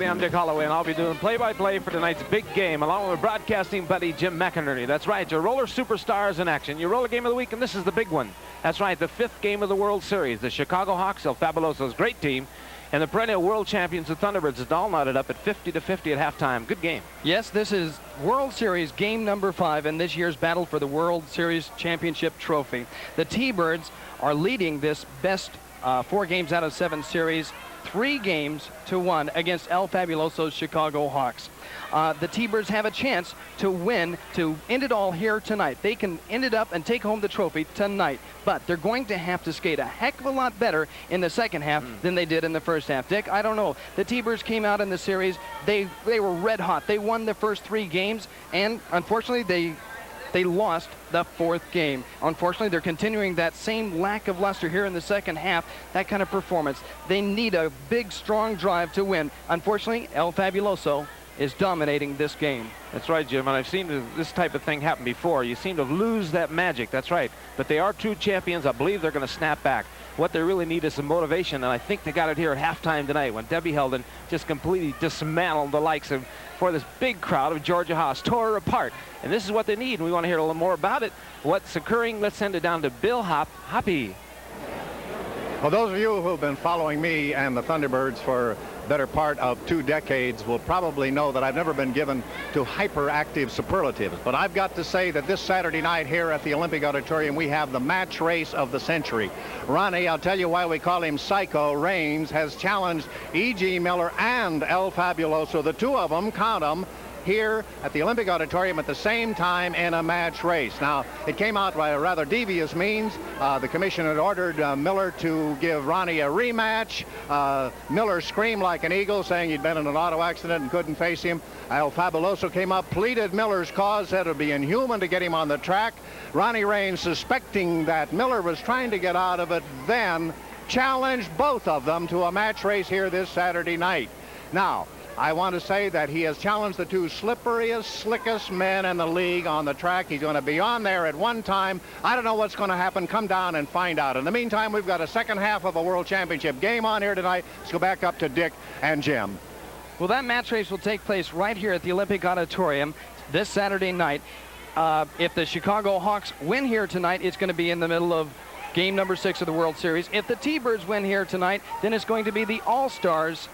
I'm Dick Holway, and I'll be doing play-by-play for tonight's big game, along with broadcasting buddy Jim McInerney. That's right, your roller superstars in action. Your roller game of the week, and this is the big one. That's right, the 5th game of the World Series. The Chicago Hawks, El Fabuloso's great team, and the perennial world champions, the Thunderbirds, is all knotted up at 50-50 at halftime. Good game. Yes, this is World Series game number 5 in this year's battle for the World Series Championship trophy. The T-Birds are leading this best 4 games out of 7 series, 3 games to 1 against El Fabuloso's Chicago Hawks. The T-Birds have a chance to win, to end it all here tonight. They can end it up and take home the trophy tonight, but they're going to have to skate a heck of a lot better in the second half than they did in the first half. Dick, I don't know. The T-Birds came out in the series. They were red hot. They won the first 3 games, and unfortunately they lost the 4th game. Unfortunately, they're continuing that same lack of luster here in the second half, that kind of performance. They need a big, strong drive to win. Unfortunately, El Fabuloso is dominating this game. That's right, Jim, and I've seen this type of thing happen before. You seem to lose that magic, that's right. But they are true champions. I believe they're going to snap back. What they really need is some motivation, and I think they got it here at halftime tonight when Debbie Helden just completely dismantled the likes of, for this big crowd of Georgia Haas, tore her apart. And this is what they need, and we want to hear a little more about it. What's occurring? Let's send it down to Bill Hoppy. Well, those of you who have been following me and the Thunderbirds for better part of 2 decades will probably know that I've never been given to hyperactive superlatives. But I've got to say that this Saturday night here at the Olympic Auditorium, we have the match race of the century. Ronnie, I'll tell you why we call him Psycho. Raines has challenged E.G. Miller and El Fabuloso, the 2 of them, count them, here at the Olympic Auditorium at the same time in a match race. Now, it came out by a rather devious means. The commission had ordered Miller to give Ronnie a rematch. Miller screamed like an eagle, saying he'd been in an auto accident and couldn't face him. El Fabuloso came up, pleaded Miller's cause, said it would be inhuman to get him on the track. Ronnie Raines, suspecting that Miller was trying to get out of it, then challenged both of them to a match race here this Saturday night. Now, I want to say that he has challenged the 2 slipperiest, slickest men in the league on the track. He's going to be on there at one time. I don't know what's going to happen. Come down and find out. In the meantime, we've got a second half of a World Championship game on here tonight. Let's go back up to Dick and Jim. Well, that match race will take place right here at the Olympic Auditorium this Saturday night. If the Chicago Hawks win here tonight, it's going to be in the middle of game number 6 of the World Series. If the T-Birds win here tonight, then it's going to be the All-Stars,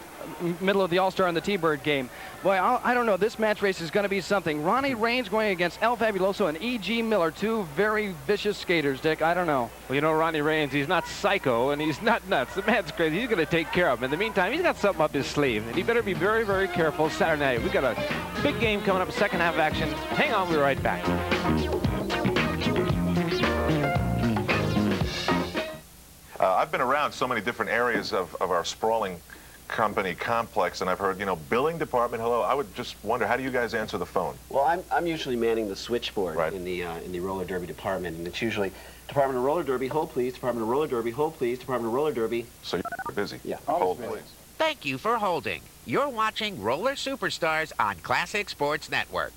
middle of the All-Star and the T-Bird game. Boy, I don't know. This match race is going to be something. Ronnie Raines going against El Fabuloso and E.G. Miller, 2 very vicious skaters, Dick. I don't know. Well, you know, Ronnie Raines, he's not psycho, and he's not nuts. The man's crazy. He's going to take care of him. In the meantime, he's got something up his sleeve, and he better be very, very careful Saturday night. We've got a big game coming up, second half action. Hang on, we'll be right back. I've been around so many different areas of our sprawling company complex, and I've heard, you know, billing department, hello. I would just wonder, how do you guys answer the phone? Well, I'm usually manning the switchboard right. in the roller derby department, and it's usually Department of Roller Derby, hold please, Department of Roller Derby, hold please, Department of Roller Derby. So you're busy? Yeah. Hold please. Thank you for holding. You're watching Roller Superstars on Classic Sports Network.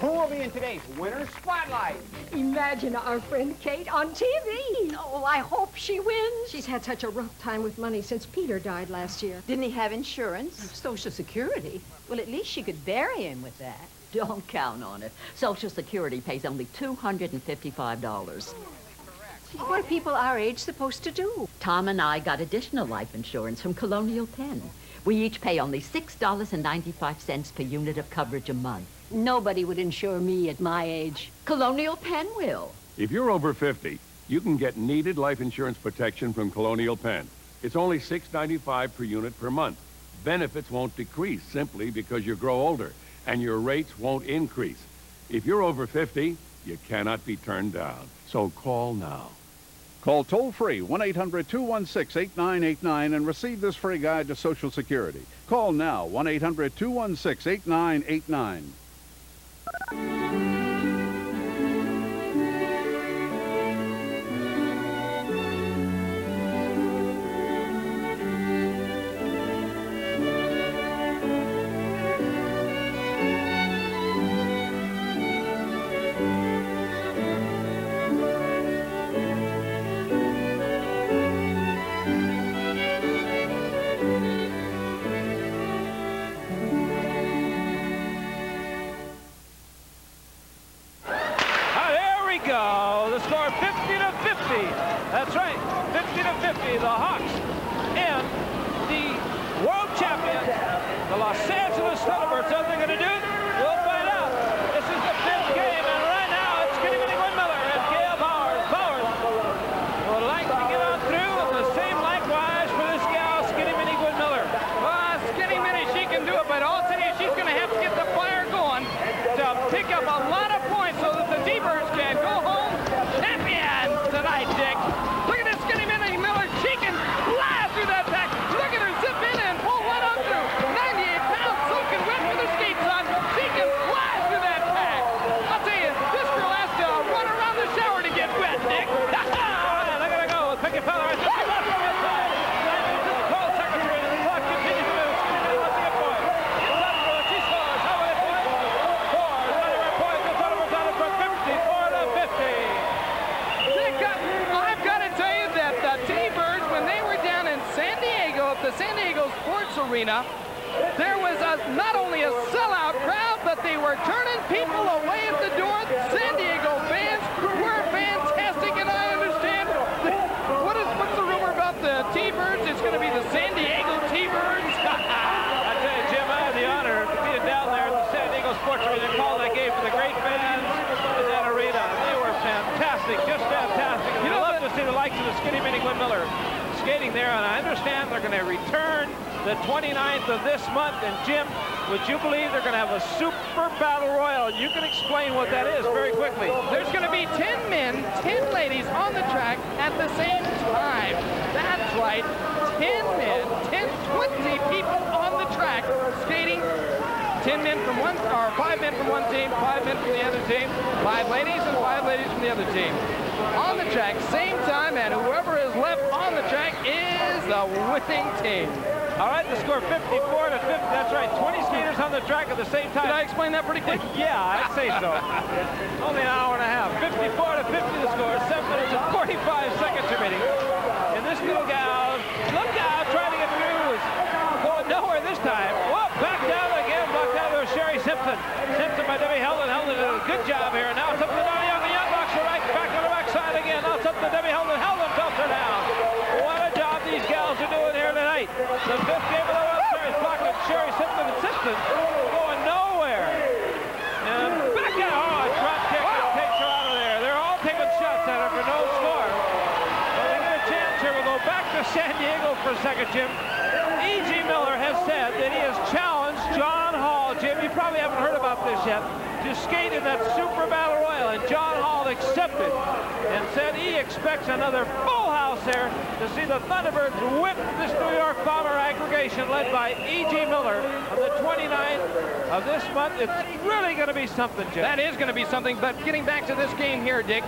Who will be in today's Winner's Spotlight? Imagine our friend Kate on TV. Oh, I hope she wins. She's had such a rough time with money since Peter died last year. Didn't he have insurance? Social Security. Well, at least she could bury him with that. Don't count on it. Social Security pays only $255. What are people our age supposed to do? Tom and I got additional life insurance from Colonial Penn. We each pay only $6.95 per unit of coverage a month. Nobody would insure me at my age. Colonial Penn will. If you're over 50, you can get needed life insurance protection from Colonial Penn. It's only $6.95 per unit per month. Benefits won't decrease simply because you grow older, and your rates won't increase. If you're over 50, you cannot be turned down. So call now. Call toll-free 1-800-216-8989 and receive this free guide to Social Security. Call now 1-800-216-8989. the Hawks and the world champions, the Los Angeles Thunderbirds. What they're going to do, we'll find out. This is the 5th game, and right now it's Skinny Minnie Miller and Gail Bowers. Bowers would like to get on through, and the same likewise for this gal, Skinny Minnie Miller. Skinny Minnie, she can do it, but I'll tell you, she's going to have to get the fire going to pick up a lot of points so that the T-Birds can go home champions tonight, Dick. Look at this Skinny Minnie Miller. She can fly through that pack. Look at her zip in and pull right on through. 98 pounds, soaking wet with her skates on. She can fly through that pack. I'll tell you, this girl has to run around the shower to get wet, Dick. Look at her go with Picky Feller right there. Call secretary, and the clock continues to move. Skinny Minnie wants to get point. She scores. How about it? 4. Another point. The Thunderbirds on it for 54-50. Dick, I've got to tell you that the T-Birds, when they were down in San Diego at the San Diego Sports Arena, there was not only a sellout crowd, but they were turning people away at the door. San Diego fans were fantastic, and I understand. What's the rumor about the T-Birds? It's going to be the San Diego T-Birds. I tell you, Jim, I had the honor to be down there at the San Diego Sports Arena, calling that game for the great fans in that arena. They were fantastic, just fantastic. You know, love to see the likes of the Skinny Minnie Miller skating there, and I understand they're going to return the 29th of this month. And Jim, would you believe they're going to have a super battle royal? You can explain what that is very quickly. There's going to be 10 men, 10 ladies on the track at the same time. That's right, 10 men, 20 people on the track skating. 10 men from one, or 5 men from one team, 5 men from the other team, 5 ladies and 5 ladies from the other team. On the track, same time, and whoever is left on the track is the winning team. All right, the score 54-50. That's right, 20 skaters on the track at the same time. Did I explain that pretty quick? Yeah, I'd say so. Only an hour and a half. 54-50 the score. 7 minutes and 45 seconds remaining. And this little gal, look out, trying to get through, is going nowhere this time. Whoa, back down again. Back down to Sherry Simpson. Simpson by Debbie Heldon. Heldon did a good job here. Now it's up to Donnie Young. The Young boxer right back on the backside again. Now it's up to Debbie Heldon. Heldon belts her down. What a job these gals are doing here tonight. The 5th game of the World Series. Blocking Sherry Simpson, and Simpson going nowhere. And back out. Oh, a drop kick takes her out of there. They're all taking shots at her for no score. But they get a chance here. We'll go back to San Diego for a second, Jim. E.G. Miller has said that he has challenged John Hall. Jim, you probably haven't heard about this yet. To skate in that Super Battle Royal, and John Hall accepted and said he expects another full house there to see the Thunderbirds whip this New York Bomber aggregation led by E.G. Miller on the 29th of this month. It's really going to be something, Jim. That is going to be something, but getting back to this game here, Dick,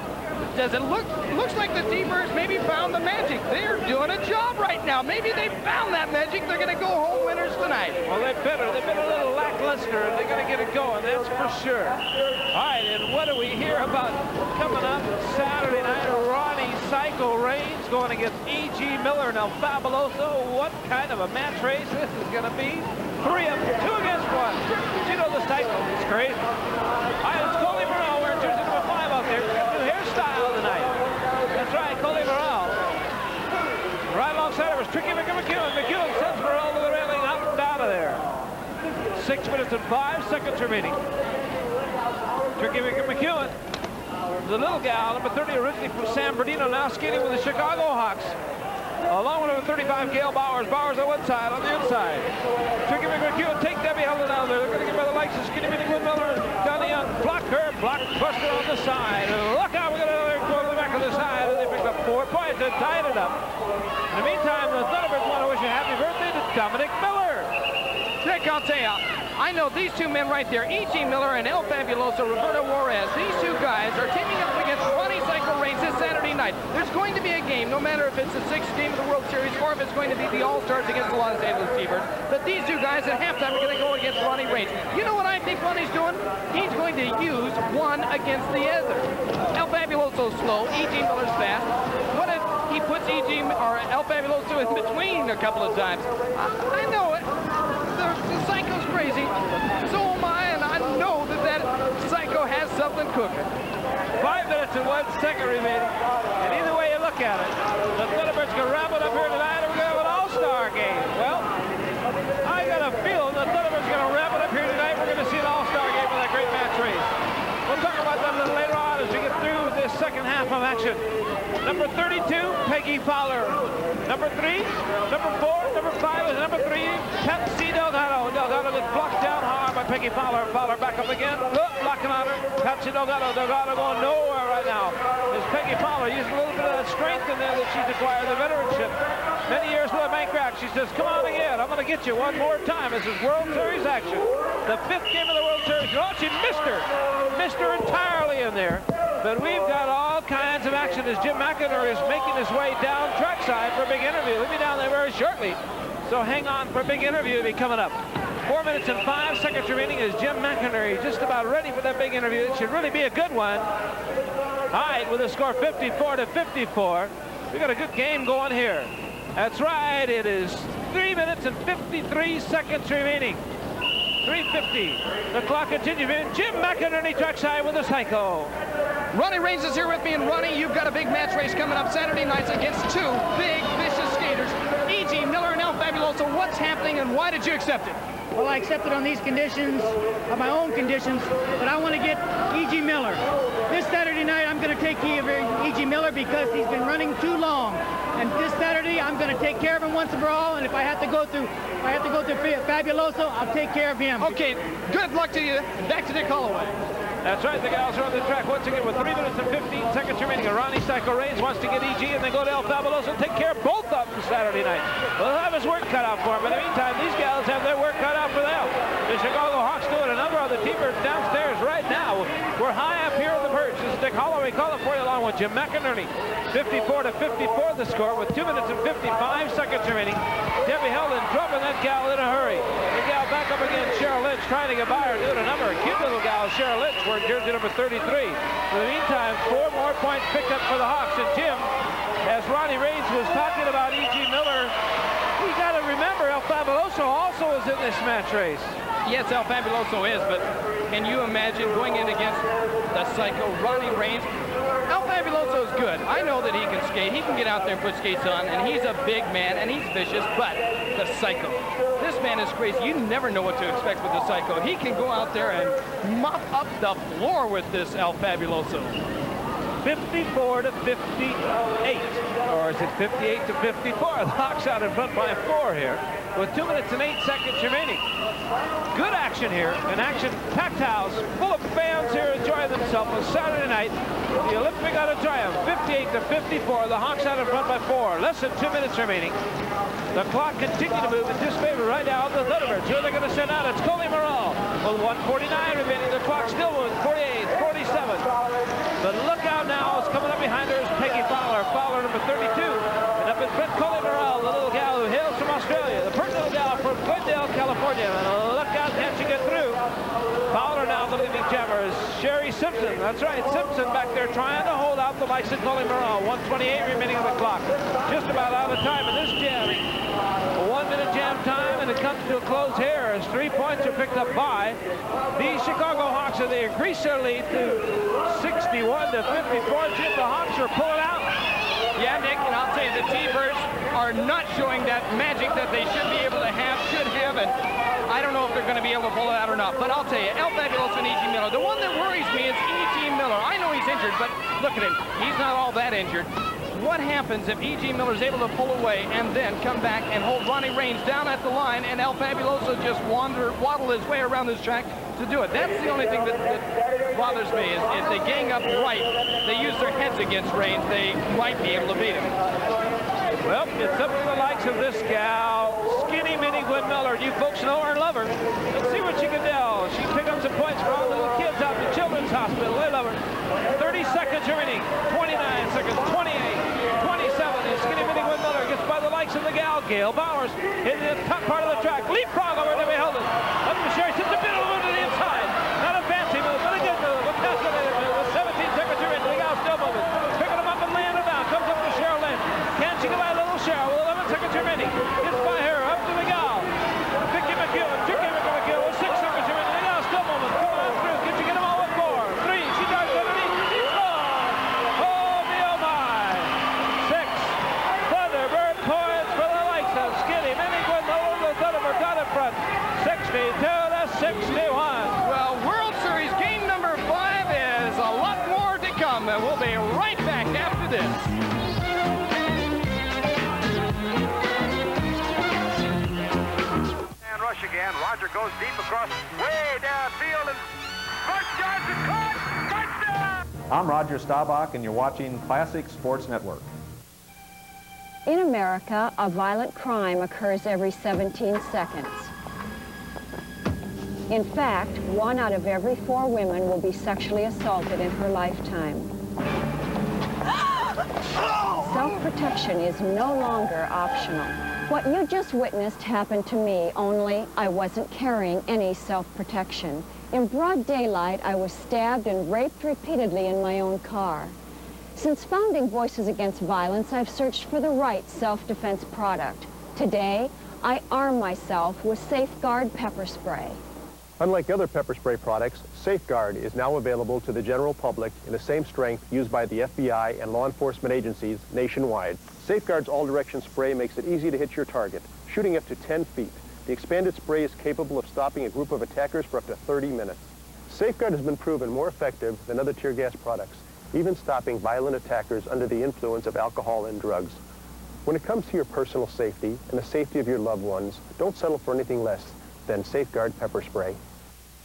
does it looks like the T-Birds maybe found the magic. They're doing a job right now. Maybe they found that magic. They're going to go home winners tonight. Well, they've been a little lackluster, and they're going to get it going, that's for sure. All right, and what do we hear about coming up Saturday night? Ronnie Psycho Reigns going against E.G. Miller. Now, Fabuloso, what kind of a match race this is going to be? 3 of them, 2 against 1. You know the Psycho is crazy. All right, it's Coley Morrell wearing jersey number 5 out there. New hairstyle tonight. That's right, Coley Morrell. Right alongside of us, Tricky McEwen. McEwen sends Morrell to the railing, up and out of there. 6 minutes and 5 seconds remaining. Tricky McEwen, the little gal, number 30, originally from San Bernardino, now skating with the Chicago Hawks. Along with number 35, Gail Bowers. Bowers on one side, on the inside. Tricky McEwen, take Debbie Heldon down there. They're going to get by the likes of Skinny Minnie Miller. Donnie Young, block her, blockbuster on the side. Look out, we got another going to the back of the side. And they picked up 4 points and tied it up. In the meantime, the Thunderbirds want to wish a happy birthday to Dominic Miller. Dick, I'll tell you, I know these 2 men right there, E.G. Miller and El Fabuloso Roberto Juarez. These 2 guys are teaming up against Ronnie Psycho Reigns this Saturday night. There's going to be a game, no matter if it's the 6th game of the World Series or if it's going to be the All-Stars against the Los Angeles T-Birds. But these 2 guys at halftime are going to go against Ronnie Reigns. You know what I think Ronnie's doing? He's going to use one against the other. El Fabuloso's slow, E.G. Miller's fast. What if he puts E.G. or El Fabuloso in between a couple of times? I know it. The Psycho's crazy. So am I, and I know that Psycho has something cooking. 5 minutes and 1 second remaining. And either way you look at it, the Thunderbirds can wrap it up action. Number 32, Peggy Fowler. Number 3, number 4, number 5 is number 3, Patsy Delgado. Delgado gets blocked down hard by Peggy Fowler. Fowler back up again. Blocking on her. Patsy Delgado. Delgado going nowhere right now. Is Peggy Fowler using a little bit of that strength in there that she's acquired, the veteranship. Many years with a bank rack. She says, come on again. I'm going to get you one more time. This is World Series action. The 5th game of the World Series. Oh, she missed her. Missed her entirely in there. But we've got all kinds of action as Jim McInerney is making his way down trackside for a big interview. He'll be down there very shortly. So hang on for a big interview to be coming up. 4 minutes and 5 seconds remaining as Jim McInerney just about ready for that big interview. It should really be a good one. Tied with a score 54-54. We got a good game going here. That's right. It is 3 minutes and 53 seconds remaining. 3:50. The clock continues. Jim McInerney trackside with a cycle. Ronnie Raines is here with me, and Ronnie, you've got a big match race coming up Saturday nights against 2 big, vicious skaters, E.G. Miller and El Fabuloso. What's happening, and why did you accept it? Well, I accepted on these conditions, on my own conditions, but I want to get E.G. Miller. This Saturday night, I'm going to take care of E.G. Miller because he's been running too long. And this Saturday, I'm going to take care of him once and for all. And if I have to go through, Fabuloso, I'll take care of him. Okay, good luck to you. Back to Dick Holway. That's right, the gals are on the track once again with 3 minutes and 15 seconds remaining. Ronnie Cycle Raines wants to get E.G. and then go to El Fabuloso and take care of both of them Saturday night. Well, he'll have his work cut out for him. But in the meantime, these gals have their work cut out for them. The Chicago Hawks doing a number of the T-Birds downstairs right now. We're high up here on the perch. This is Dick Holloway calling for you along with Jim McInerney. 54-54 the score with 2 minutes and 55 seconds remaining. Debbie Helden dropping that gal in a hurry. The gal back up again, Cheryl Lynch trying to get by her, doing a number of cute little gals. Cheryl Lynch wearing jersey number 33. In the meantime, 4 more points picked up for the Hawks. And Jim, as Ronnie Raines was talking about E.G. Miller, we got to remember El Fabuloso also is in this match race. Yes, El Fabuloso is, but can you imagine going in against the psycho Ronnie Raines? El Fabuloso is good. I know that he can skate. He can get out there and put skates on, and he's a big man, and he's vicious, but the psycho. This man is crazy. You never know what to expect with the psycho. He can go out there and mop up the floor with this El Fabuloso. 54-58, or is it 58-54? The Hawks out in front by 4 here, with 2 minutes and 8 seconds remaining. Good action here, an action-packed house, full of fans here enjoying themselves on Saturday night. The Olympic Auditorium, 58-54. The Hawks out in front by 4. Less than 2 minutes remaining. The clock continues to move in disfavor right now of the Thunderbirds. Who are they going to send out? It's Coley Morrell. With 1:49 remaining, the clock still moving. 48, 47. But look out now, it's coming up behind her is Peggy Fowler. Fowler number 32. And up in front, Coley Morrell, the little gal who hails from Australia. The pert little gal from Glendale, California. And look out, can she get through? Fowler now, the leading jammer, is Sherry Simpson. That's right, Simpson back there trying to hold out the likes of Coley Morrell. 1:28 remaining on the clock. Just about out of time in this jam. A 1 minute jam time, and it comes to a close here as 3 points are picked up by the Chicago Hawks, and they increase their lead to 61-54. Jim, the Hawks are pulling out. Yeah, Nick, and I'll tell you, the T-Birds are not showing that magic that they should be able to have, and I don't know if they're going to be able to pull it out or not, but I'll tell you, El Fabuloso and E.G. Miller. The one that worries me is E.G. Miller. I know he's injured, but look at him. He's not all that injured. What happens if E.G. Miller's able to pull away and then come back and hold Ronnie Raines down at the line and El Fabuloso just waddle his way around this track to do it? That's the only thing that bothers me is if they gang up right, they use their heads against Raines, they might be able to beat him. Well, it's up to the likes of this gal, Skinny Minnie Gwen Miller. You folks know her and love her. Let's see what she can do. She can pick up some points for all the little kids out at the Children's Hospital. They love her. 30 seconds remaining. 29 seconds. 28. 27. And Skinny Minnie Gwen Miller gets by the likes of the gal, Gail Bowers, in the top part of the track. Leapfrog over to Beholden. Up to Sherry. Sits a bit over to the inside. Not a fancy move, but a good move. A calculated move. With 17 seconds remaining. The gal's still moving. Picking them up and laying them down. Comes up to Cheryl Lynch. Can she get by little Cheryl with 11 seconds remaining? Gets by her. Up to the gal. Vicky McEwen. Tricky McEwen with 6 seconds remaining. The gal's still moving. Coming on through. Can she get them all with 4? 3. She drives underneath. She scores. Oh, me, oh, my. 6. Thunderbird points for the likes of Skinny Minnie Gwen Miller. The Thunderbird got it for goes deep across, way downfield, and Mark Johnson caught. Touchdown! I'm Roger Staubach, and you're watching Classic Sports Network. In America, a violent crime occurs every 17 seconds. In fact, 1 out of every 4 women will be sexually assaulted in her lifetime. Self-protection is no longer optional. What you just witnessed happened to me, only I wasn't carrying any self-protection. In broad daylight, I was stabbed and raped repeatedly in my own car. Since founding Voices Against Violence, I've searched for the right self-defense product. Today, I arm myself with Safeguard pepper spray. Unlike other pepper spray products, Safeguard is now available to the general public in the same strength used by the FBI and law enforcement agencies nationwide. Safeguard's all-direction spray makes it easy to hit your target, shooting up to 10 feet. The expanded spray is capable of stopping a group of attackers for up to 30 minutes. Safeguard has been proven more effective than other tear gas products, even stopping violent attackers under the influence of alcohol and drugs. When it comes to your personal safety and the safety of your loved ones, don't settle for anything less than Safeguard pepper spray.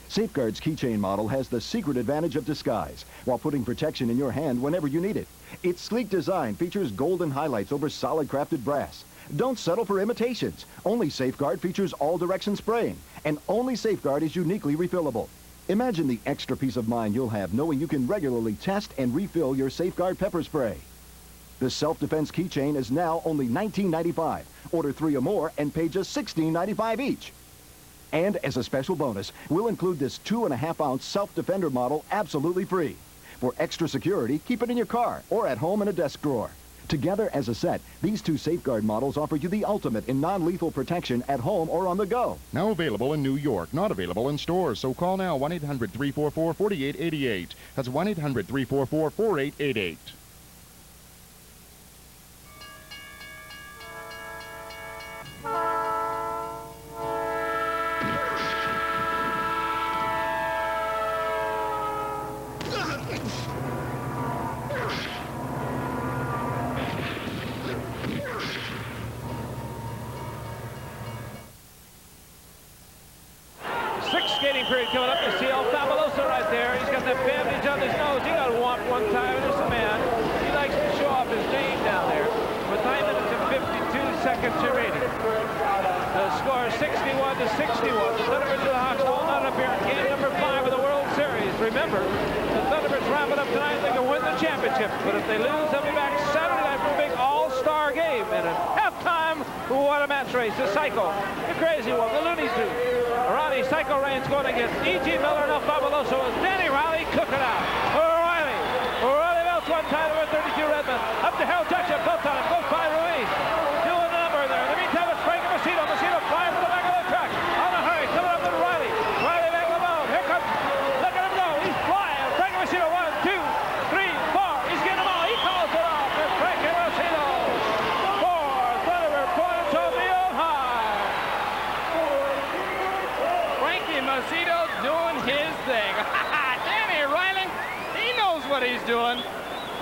Safeguard's keychain model has the secret advantage of disguise while putting protection in your hand whenever you need it. Its sleek design features golden highlights over solid crafted brass. Don't settle for imitations. Only Safeguard features all-direction spraying, and only Safeguard is uniquely refillable. Imagine the extra peace of mind you'll have knowing you can regularly test and refill your Safeguard pepper spray. The self-defense keychain is now only $19.95. Order 3 or more and pay just $16.95 each. And as a special bonus, we'll include this 2.5-ounce self-defender model absolutely free. For extra security, keep it in your car or at home in a desk drawer. Together as a set, these 2 Safeguard models offer you the ultimate in non-lethal protection at home or on the go. Now available in New York, not available in stores. So call now 1-800-344-4888. That's 1-800-344-4888. Skating period coming up. You see El Fabuloso right there. He's got that bandage on his nose. He got whomped one time. There's a man. He likes to show off his name down there. With 9 minutes and 52 seconds remaining. The score is 61-61. The Thunderbirds of the Hawks all not up here in game number 5 of the World Series. Remember, the Thunderbirds wrap it up tonight. They can win the championship. But if they lose, they'll be back Saturday night for a big all-star game. And at halftime, what a match race. The Psycho, the crazy one, the Looney Tunes. Ronnie Psycho Raines going against E.G. Miller and El Fabuloso as Danny Riley cooking out. Riley melts one time over 32 Redmond. Up to Harold Jackson, both on him, both by Ruiz. Doing the number there. In the meantime, it's Frank Macedo. Macedo flying to the back of the track. On a hurry, coming up with Riley. Riley back of the ball. Here comes, look at him go. He's flying. Frank Macedo, 1, 2, 3, 4. He's getting them all. He calls it off. There's Frank Macedo. 4, Thunderbird points on the old high. Macedo doing his thing. Danny Riley, he knows what he's doing.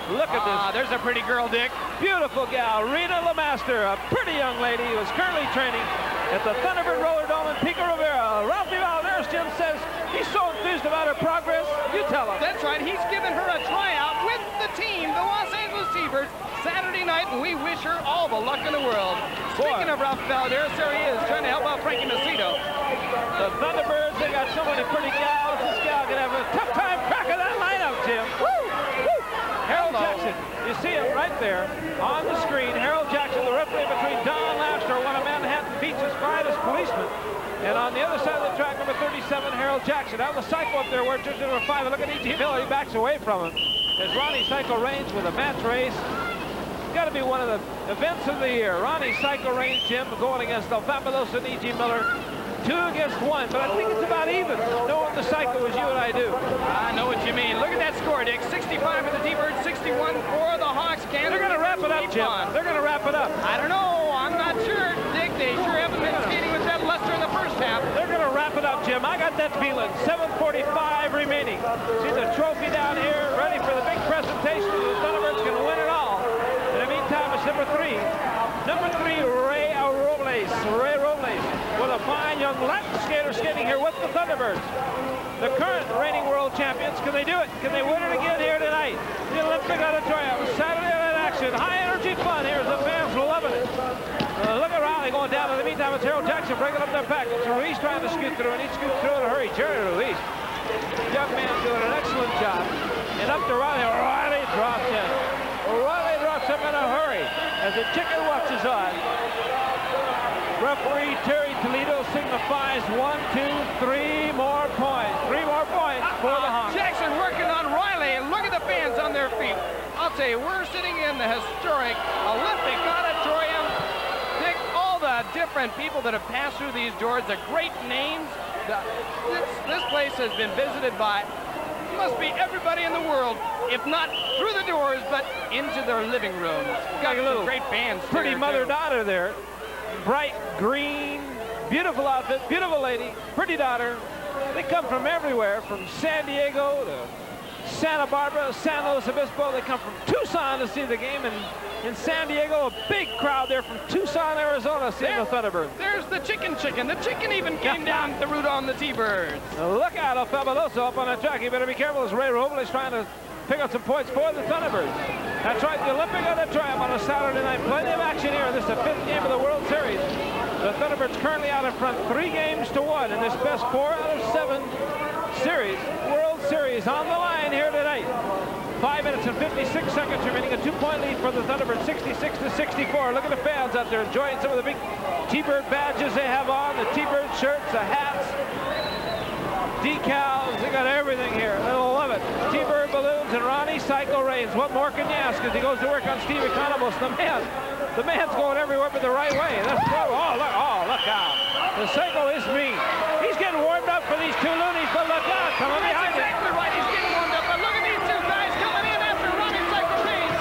Look at this. There's a pretty girl, Dick. Beautiful gal, Rena LeMaster, a pretty young lady who is currently training at the Thunderbird Roller Dome in Pico Rivera. Ralphie Valdez, Jim says he's so enthused about her progress. You tell him. That's right. He's given her a tryout with the team, the Los Angeles Seabirds, Saturday night, and we wish her all the luck in the world. Speaking of Ralph Valdez, there he is, trying to help out Frankie Macedo. The Thunderbirds, they got so many pretty gals. This gal could have a tough time cracking that lineup, Jim. Woo! Woo! Harold Jackson, you see him right there on the screen. Harold Jackson, the referee between Don Laster, one of Manhattan Beach's finest policemen. And on the other side of the track, number 37, Harold Jackson. Out the Psycho up there, where it's number 5. Look at E.G. Miller, he backs away from him. As Ronnie Psycho Raines with a match race. Got to be one of the events of the year. Ronnie Psycho Raines, Jim, going against El Fabuloso and E.G. Miller. 2 against 1, but I think it's about even, knowing the Psycho as you and I do. I know what you mean. Look at that score, Dick. 65 for the T-Birds, 61 for the Hawks. They're going to wrap it up, Jim. They're going to wrap it up. I don't know. I'm not sure. Dick, they sure haven't been skating with that luster in the first half. They're going to wrap it up, Jim. I got that feeling. 7:45 remaining. See the trophy down here, ready for the big presentation. The Thunderbirds can win it all. In the meantime, it's number 3. Number 3, Ray Robles. with a fine young Latin skater skating here with the Thunderbirds. The current reigning world champions. Can they do it? Can they win it again here tonight? The Olympic Auditorium. Saturday night action. High energy fun here as the fans loving it. Look at Riley going down. In the meantime, it's Harold Jackson breaking up their pack. It's Ruiz trying to scoot through, and he scoots through in a hurry. Jerry Ruiz. Young man doing an excellent job. And up to Riley. Riley drops in. Riley drops him in a hurry as the chicken watches on. Referee Terry Toledo signifies 1, 2, 3 more points. 3 more points for the Hawks. Jackson working on Riley, and look at the fans on their feet. I'll tell you, we're sitting in the historic Olympic Auditorium. Pick all the different people that have passed through these doors, the great names. This place has been visited by, must be everybody in the world, if not through the doors, but into their living rooms. Got a little great bands. Pretty mother-daughter there. Bright green, beautiful outfit, beautiful lady, pretty daughter. They come from everywhere, from San Diego to Santa Barbara, San Luis Obispo. They come from Tucson to see the game, and in San Diego, a big crowd there from Tucson, Arizona, seeing the Thunderbirds. There's the chicken. The chicken even came down to root on the T-Birds. Look out, El Fabuloso up on that track. You better be careful as Ray Robles trying to pick up some points for the Thunderbirds. That's right, the Olympic Auditorium on a Saturday night. Plenty of action here. This is the 5th game of the World Series. The Thunderbirds currently out in front 3 games to 1 in this best 4 out of 7 series. World Series on the line here tonight. 5 minutes and 56 seconds remaining. A 2-point lead for the Thunderbirds, 66-64. Look at the fans out there enjoying some of the big T-Bird badges they have on, the T-Bird shirts, the hats, decals. They got everything here. They'll love it. T-Bird balloons and Ronnie Cycle Reigns. What more can you ask as he goes to work on Steve Economos? The man's going everywhere but the right way. Look out. The cycle is mean. He's getting warmed up for these 2 loonies, but look out. Coming behind him. That's exactly right. He's getting warmed up. But look at these 2 guys coming in after Ronnie Cycle Reigns.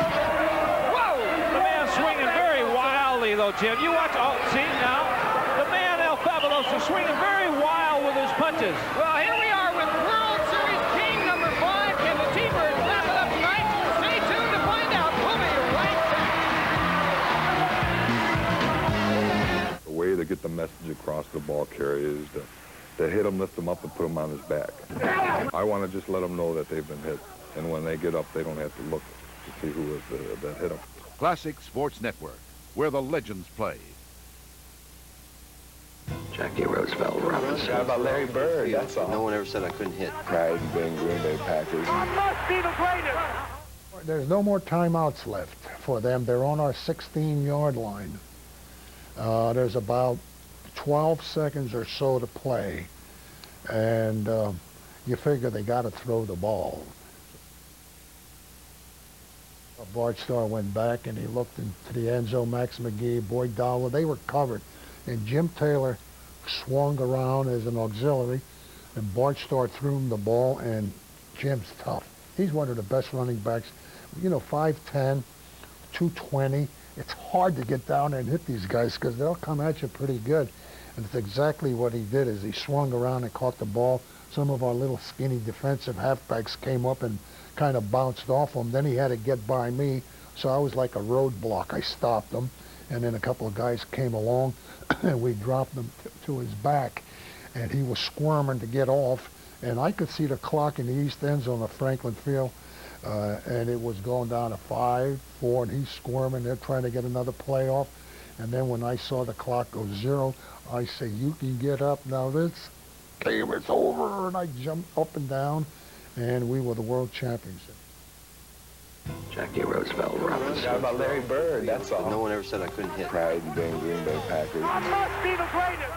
Whoa. The man's swinging very wildly, though, Jim. You watch. Oh, see now. The man, El Fabuloso, swinging very wild with his punches. Well, here we are with World Series King number 5. Can the T-Birds wrap it up tonight? Stay tuned to find out. We'll be right back. The way to get the message across the ball carrier is to hit him, lift him up, and put him on his back. I want to just let them know that they've been hit. And when they get up, they don't have to look to see who was that hit them. Classic Sports Network, where the legends play. Jackie Roosevelt Robinson. How about Larry Bird? That's all. No one ever said I couldn't hit. Pride and being Green Bay Packers. Must be the greatest. There's no more timeouts left for them. They're on our 16-yard line. There's about 12 seconds or so to play, and you figure they got to throw the ball. Bart Starr went back and he looked into the end zone. Max McGee, Boyd Dowell, they were covered, and Jim Taylor swung around as an auxiliary, and Bart Starr threw him the ball, and Jim's tough. He's one of the best running backs. 5'10", 220. It's hard to get down there and hit these guys because they'll come at you pretty good. And it's exactly what he did, is he swung around and caught the ball. Some of our little skinny defensive halfbacks came up and kind of bounced off him. Then he had to get by me, so I was like a roadblock. I stopped him, and then a couple of guys came along, and we dropped him to his back, and he was squirming to get off, and I could see the clock in the east end zone of Franklin Field, and it was going down to 5-4, and he's squirming. They're trying to get another play off, and then when I saw the clock go 0, I say, "You can get up now. This game is over," and I jumped up and down, and we were the world champions. Jackie Roosevelt Robinson. How about Larry Bird? That's all. No one ever said I couldn't hit. Pride and being Green Bay Packers. Must be the greatest.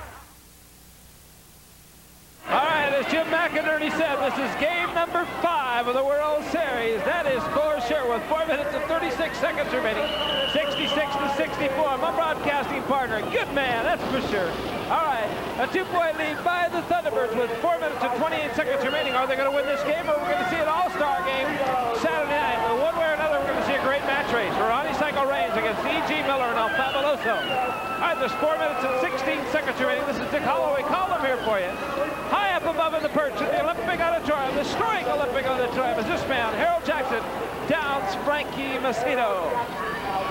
All right, as Jim McInerney said, this is game number 5 of the World Series. That is for sure, with 4 minutes and 36 seconds remaining. 66-64. My broadcasting partner, good man, that's for sure. All right, a 2-point lead by the Thunderbirds with 4 minutes and 28 seconds remaining. Are they going to win this game, or are we going to see an all-star game Saturday night? Well, one way or another, we're going to see a great match race. Ronnie Cycle Reigns against E.G. Miller and El Fabuloso. All right, there's 4 minutes and 16 seconds remaining. This is Dick Holway. Column here for you. High up above in the perch at the Olympic Auditorium, the historic Olympic Auditorium, is this man, Harold Jackson, downs Frankie Macedo.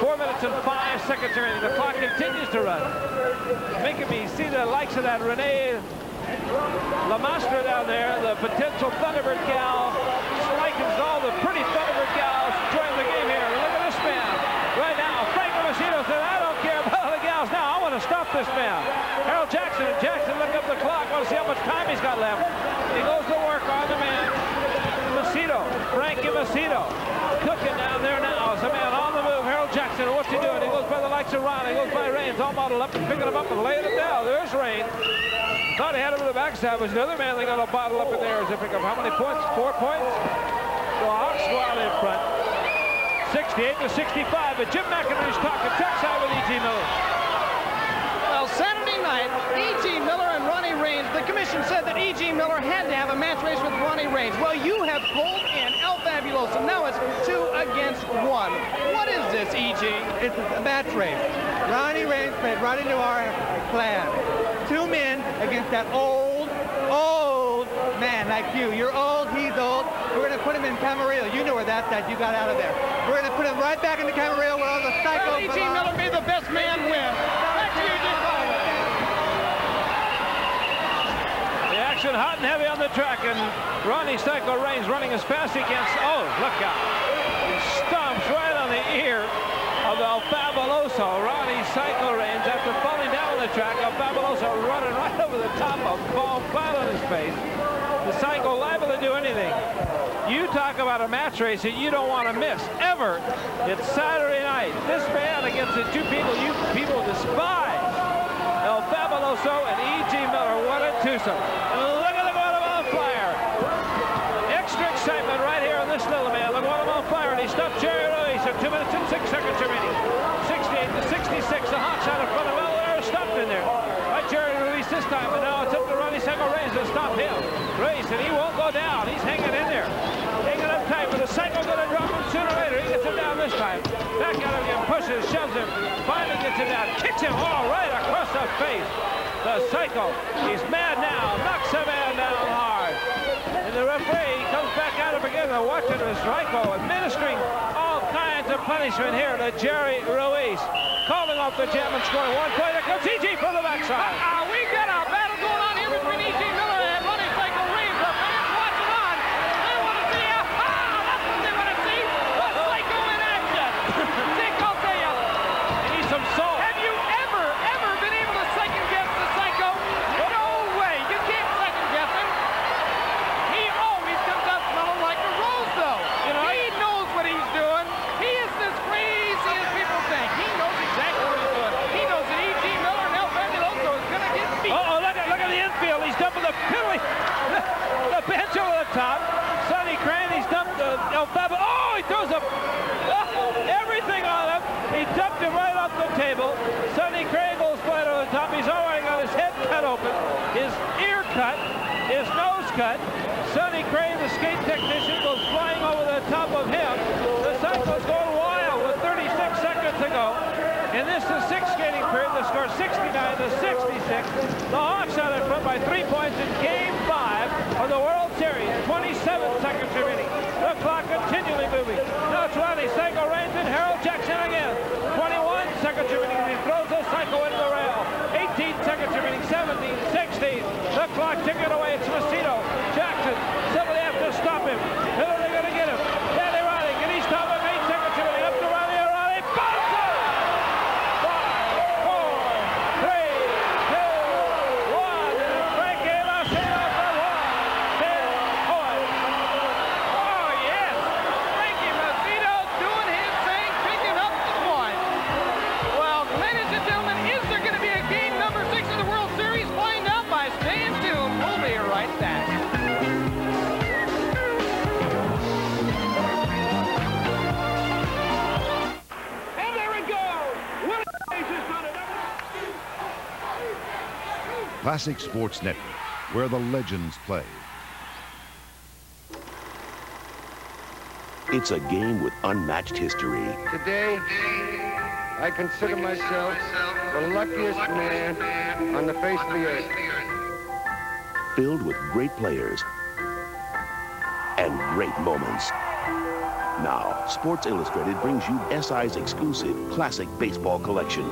4 minutes and 5 seconds remaining. The clock continues to run. Making me see the likes of that Renee Lamaster down there, the potential Thunderbird gal, likens all the pretty Thunderbird gals joining the game here. Look at this man. Right now, Frank Masino said, I don't care about the gals now. I want to stop this man. Harold Jackson. Jackson looked up the clock. Want to see how much time he's got left. He goes to work on the man. Macedo, Frankie Macedo, cooking down there now. It's a man on the move. Harold Jackson, what's he doing? He goes by the likes of Ron. He goes by Raines, all modeled up and picking him up and laying him down. There's Raines. Thought he had him in the backstab. Was the other man they got a bottle up in there as they pick up how many points? 4 points? The Hawks go out in front. 68 to 65. But Jim McInerney's talking trackside with E.G. Miller. Well, Saturday night, E.G. Miller and Ronnie Raines, the commission said that E.G. Miller had to have a match race with Ronnie Raines. Well, you have pulled in El Fabuloso. Now it's 2 against 1. What is this, E.G.? It's a match race. Ronnie Raines played Ronnie Noir plan. 2 men against that old man like you. You're old, he's old. We're going to put him in Camarillo. You know where that's at. You got out of there. We're going to put him right back into Camarillo where all the psychos E.G. Miller made the best man win. That's you, Dick Holway. The action hot and heavy on the track, and Ronnie Psycho Raines running as fast as he can. Oh, look out. He stomps right on the ear of El Fabuloso. Ronnie Psycho Raines, after falling down on the track, El Fabuloso running right over the top of ball flat on his face. The Psycho liable to do anything. You talk about a match race that you don't want to miss, ever. It's Saturday night. This man against the 2 people you people despise. El Fabuloso and E.G. Miller. What a twosome. And look at the Guatemalan Flyer. Extra excitement right here on this little man. The Guatemalan Flyer, and he stopped Jerry Ruiz at 2 minutes and 6 seconds remaining. 68 to 66. The Hawks out in front of Bel-Air, stopped in there. Right, Jerry Ruiz this time, but now it's up to Ronnie Psycho Raines to stop him. Raines, and he won't go down. He's hanging in there. Hanging up tight, but the Psycho's going to drop him sooner or later. He gets him down this time. Back at him again, pushes, shoves him. Finally gets him down. Kicks him all right across the face. The Psycho, he's mad now. Knocks the man down hard. And the referee comes back at him again. They're watching the Psycho administering all kinds of punishment here to Jerry Ruiz. Calling off the jam and scoring 1 point. There comes E.G. from the backside. We got a battle going on here between E.G. Miller and Ronnie Psycho Raines. The fans watching on. They want to see, that's what they want to see. The Psycho in action. Dick, I'll tell you. He needs some salt. Have you ever been able to second guess the Psycho? No way. You can't second guess him. He always comes out smelling like a rose, though. You know, he knows what he's doing. He is as crazy as people think. He knows exactly what he's doing. He knows that E.G. Miller and El Fabuloso is going to get beat. Uh-oh, look at the infield. He's dumping the penalty. The bench over the top. Sonny Crane, he's dumped El Fabuloso. Oh, he throws everything on him. He dumped him right off the table. Sonny Crane goes flat over the top. He's already got his head cut open, his ear cut, his nose cut. Sonny Crane, the skate technician, goes flying over the top of him. The Psycho's going wild with 36 seconds to go. And this is 6th skating period. The score 69 to 66. The Hawks out in front by 3 points in Game 5 of the World Series. 27 seconds remaining. The clock continually moving. Now it's Ronnie Psycho Raines and Harold Jackson again. 21 seconds remaining. He throws the Psycho into the rail. 18 seconds remaining. 17, 16. The clock ticking away. It's Macedo. Jackson. Somebody has to stop him. Who are they going to get him? Danny Ronnie. Can he stop him? 8 seconds remaining. Up to Ronnie. Ronnie. Bounce it! 5, 4, 3, 2, 1. Frankie Macedo for 1. Dick Holway. Oh, yes. Frankie Macedo doing his thing, picking up the point. Well, ladies and gentlemen, is there going to be a game number 6 of the World Series? Find out by staying tuned. We'll be right back. And there it goes. Classic Sports Network, where the legends play. It's a game with unmatched history. Today, I consider myself the luckiest man on the face of the earth. Filled with great players and great moments. Now, Sports Illustrated brings you SI's exclusive classic baseball collection.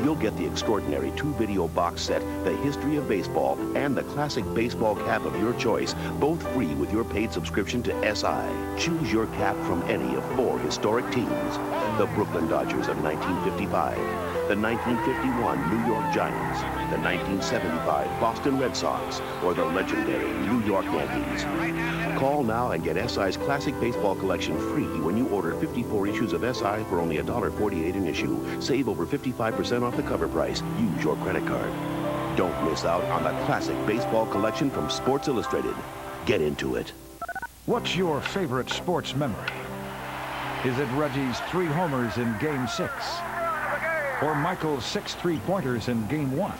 You'll get the extraordinary 2-video box set, The History of Baseball, and the classic baseball cap of your choice, both free with your paid subscription to SI. Choose your cap from any of 4 historic teams. The Brooklyn Dodgers of 1955, the 1951 New York Giants, the 1975 Boston Red Sox, or the legendary New York Yankees. Call now and get SI's classic baseball collection free when you order 54 issues of SI for only $1.48 an issue. Save over 55% off the cover price. Use your credit card. Don't miss out on the classic baseball collection from Sports Illustrated. Get into it. What's your favorite sports memory? Is it Reggie's 3 homers in Game 6? Or Michael's 6 3-pointers in Game 1?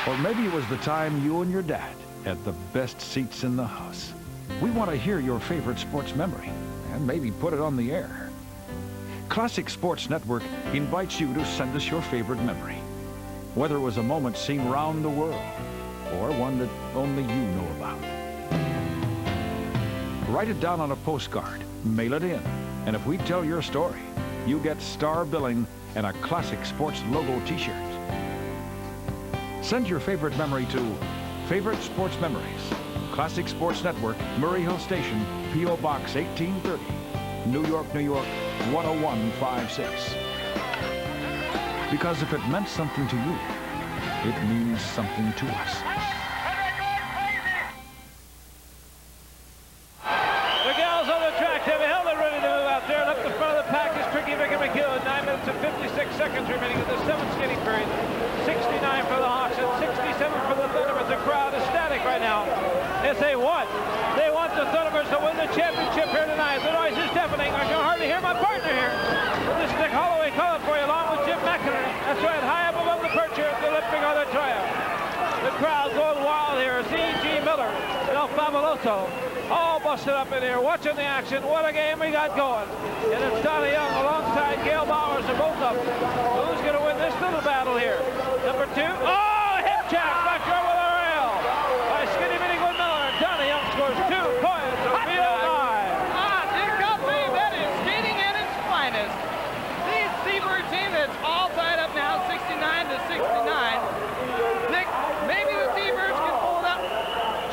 Or maybe it was the time you and your dad had the best seats in the house. We want to hear your favorite sports memory and maybe put it on the air. Classic Sports Network invites you to send us your favorite memory, whether it was a moment seen around the world or one that only you know about. Write it down on a postcard, mail it in, and if we tell your story, you get star billing and a Classic Sports logo t-shirt. Send your favorite memory to Favorite Sports Memories, Classic Sports Network, Murray Hill Station, P.O. Box 1830, New York, New York, 10156. Because if it meant something to you, it means something to us. The gals on the track, Debbie Held, ready to move out there. And up the front of the pack is Tricky McGill. 9 minutes and 56 seconds remaining in the 7th skating period. 69 for the Hawks and 67 for the Thunderbirds. The crowd is static right now. As they want the Thunderbirds to win the championship here tonight. The noise is deafening. I can hardly hear my partner here. But this is Dick Holway calling for you along with Jim McInerney. That's right, high up above the perch here at the Olympic Auditorium. The crowd going wild here. E.G. Miller and El Fabuloso all busted up in here, watching the action. What a game we got going. And it's Donnie Young alongside Gail Bowers and both of them. Who's going to win this little battle here? Number 2. Oh, hip check back there with a rail by Skinny Minnie Good Miller. And Donnie Young scores 2 points to Field 9. Dick Holway, that is skating at its finest. The Seabird team that's all tied up now, 69 to 69. Dick, maybe the Seabirds can pull it up.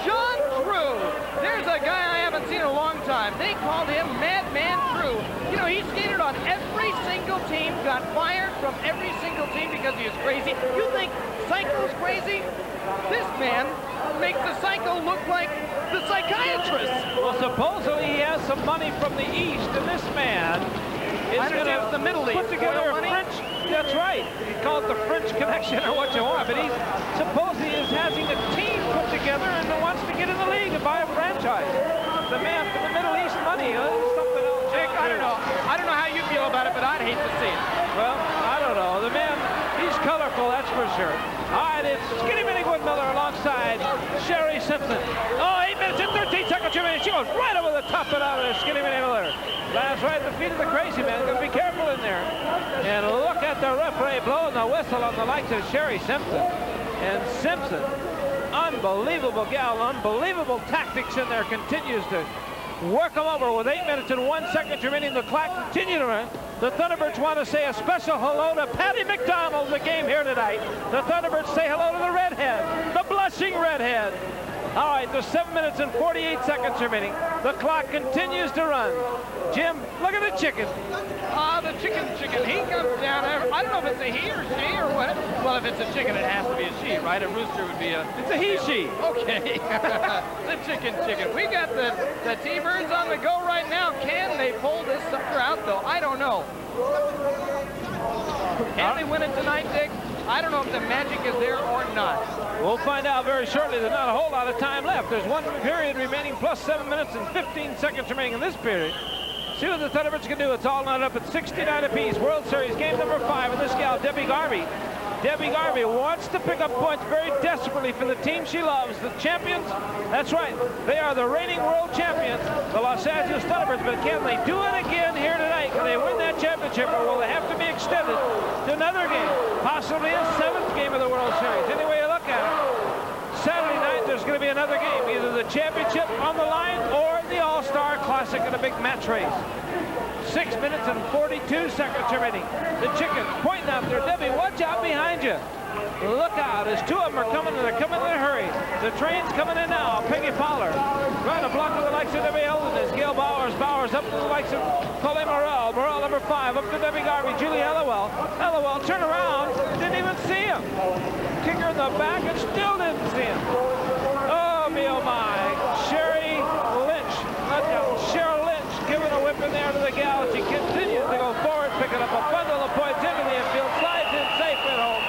John Drew, there's a guy I haven't seen in a long time. They called him Madman Drew. You know, he skated on every single team, got fired from every single team because he was crazy. You think Psycho's crazy? This man makes the Psycho look like the psychiatrist. Well, supposedly he has some money from the East, and this man is going to the Middle East. put together a French. That's right. You call it the French connection or what you want, but he's supposedly is having a team put together and wants to get in the league and buy a franchise. The man from the Middle East money, something else. Dick, I don't know. I don't know how you feel about it, but I'd hate to see it. Well, I don't know. The man, he's colorful, that's for sure. All right, it's Skinny Minnie Woodmiller alongside Sherry Simpson. Oh, 8 minutes and 13 seconds remaining. She goes right over the top of it out of there, Skinny Minnie Miller. That's right, the feet of the crazy man. Gonna be careful in there. And look at the referee blowing the whistle on the likes of Sherry Simpson. And Simpson, unbelievable gal, unbelievable tactics in there, continues to work them over with 8 minutes and 1 second remaining. The clock continues to run. The Thunderbirds want to say a special hello to Patty McDonald, the game here tonight. The Thunderbirds say hello to the redhead, the blushing redhead. All right, there's 7 minutes and 48 seconds remaining. The clock continues to run. Jim, look at the chicken. The chicken. He comes down there. I don't know if it's a he or she or what. Well, if it's a chicken, it has to be a she, right? A rooster would be a... It's a he-she. Okay. The chicken. We got the T-Birds on the go right now. Can they pull this sucker out, though? I don't know. Can they win it tonight, Dick? I don't know if the magic is there or not. We'll find out very shortly. There's not a whole lot of time left. There's 1 period remaining plus 7 minutes and 15 seconds remaining in this period. See what the Thunderbirds can do. It's all knotted up at 69 apiece. World Series game number 5. And this gal, Debbie Garvey. Debbie Garvey wants to pick up points very desperately for the team she loves. The champions, that's right. They are the reigning world champions, the Los Angeles Thunderbirds. But can they do it again here tonight? Can they win that championship, or will they have to be extended to another game? Possibly a 7th game of the World Series. Any way you look at it. Saturday night, there's going to be another game. Either the championship on the line or the All-Star Classic in a big match race. 6 minutes and 42 seconds remaining. The chickens pointing out there. Debbie, watch out behind you. Look out, as two of them are coming, and they're coming in a hurry. The train's coming in now. Peggy Fowler trying to block with the likes of Debbie Holden as Gail Bowers. Bowers up to the likes of Colleen Morrell. Morrell number 5 up to Debbie Garvey. Julie Hallowell. Hallowell turn around, didn't even see him. Kicker in the back and still didn't see him. Oh, me, oh my. Sherry Lynch. Cheryl Lynch giving a whip in there to the gal. She continues to go forward, picking up a bundle of points into the infield. Slides in safe at home.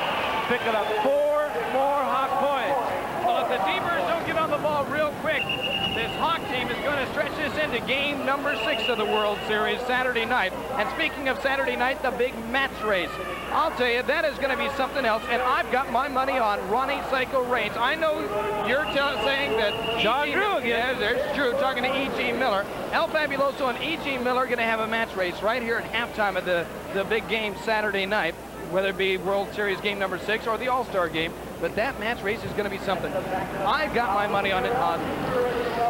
Picking up 4 more Hawk points. Well, if the T-Birds don't get on the ball real quick, this Hawk team is going to stretch this into game number 6 of the World Series Saturday night. And speaking of Saturday night, the big match race. I'll tell you, that is going to be something else. And I've got my money on Ronnie Psycho Reigns. I know you're saying that John Drew again. Yeah, there's Drew talking to E.G. Miller. El Fabuloso and E.G. Miller are going to have a match race right here at halftime of the big game Saturday night, whether it be World Series game number 6 or the All-Star game. But that match race is going to be something. I've got my money on it on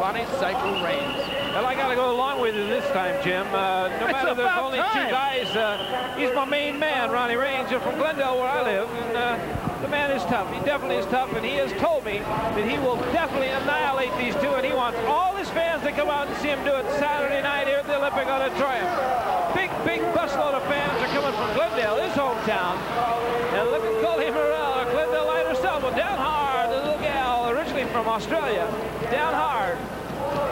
Ronnie Psycho Reigns. Well, I got to go along with you this time, Jim. No matter there's only 2 guys, he's my main man, Ronnie Reigns. You're from Glendale, where I live, and the man is tough. He definitely is tough, and he has told me that he will definitely annihilate these 2, and he wants all his fans to come out and see him do it Saturday night here at the Olympic Auditorium. Big busload of fans are coming from Glendale, his hometown. And look at Colleen Morrell, a Glendale Light herself. Well, down hard, the little gal, originally from Australia. Down hard.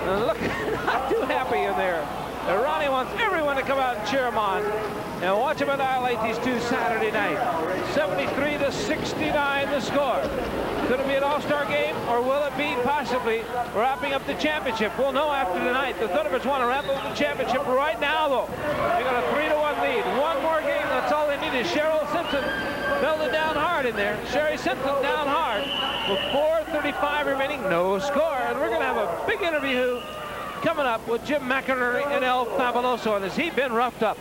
And look, not too happy in there. And Ronnie wants everyone to come out and cheer him on. And watch him annihilate these 2 Saturday night. 73-69 the score. Could it be an All-Star game, or will it be possibly wrapping up the championship? We'll know after tonight. The Thunderbirds want to wrap up the championship right now, though. They got a 3-1 lead. One more game. That's all they need is Cheryl Simpson. Belted down hard in there. Sherry Simpson down hard. With 4:35 remaining, no score. And we're going to have a big interview coming up with Jim McInerney and El Fabuloso. And has he been roughed up?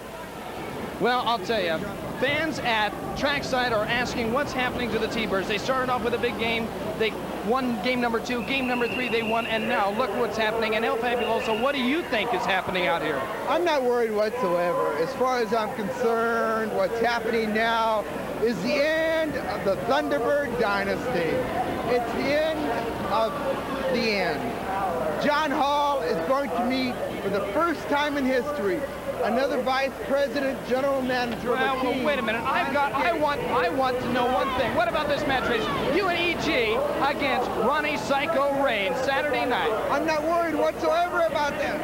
Well, I'll tell you, fans at trackside are asking what's happening to the T-Birds. They started off with a big game. They won game number 2, game number 3 they won, and now look what's happening. And El Fabuloso, what do you think is happening out here? I'm not worried whatsoever. As far as I'm concerned, what's happening now is the end of the Thunderbird dynasty. It's the end of the end. John Hall is going to meet for the first time in history another vice president, general manager of a team. Well, wait a minute. I want to know one thing. What about this match race? You and E.G. against Ronnie Psycho Reigns Saturday night. I'm not worried whatsoever about that.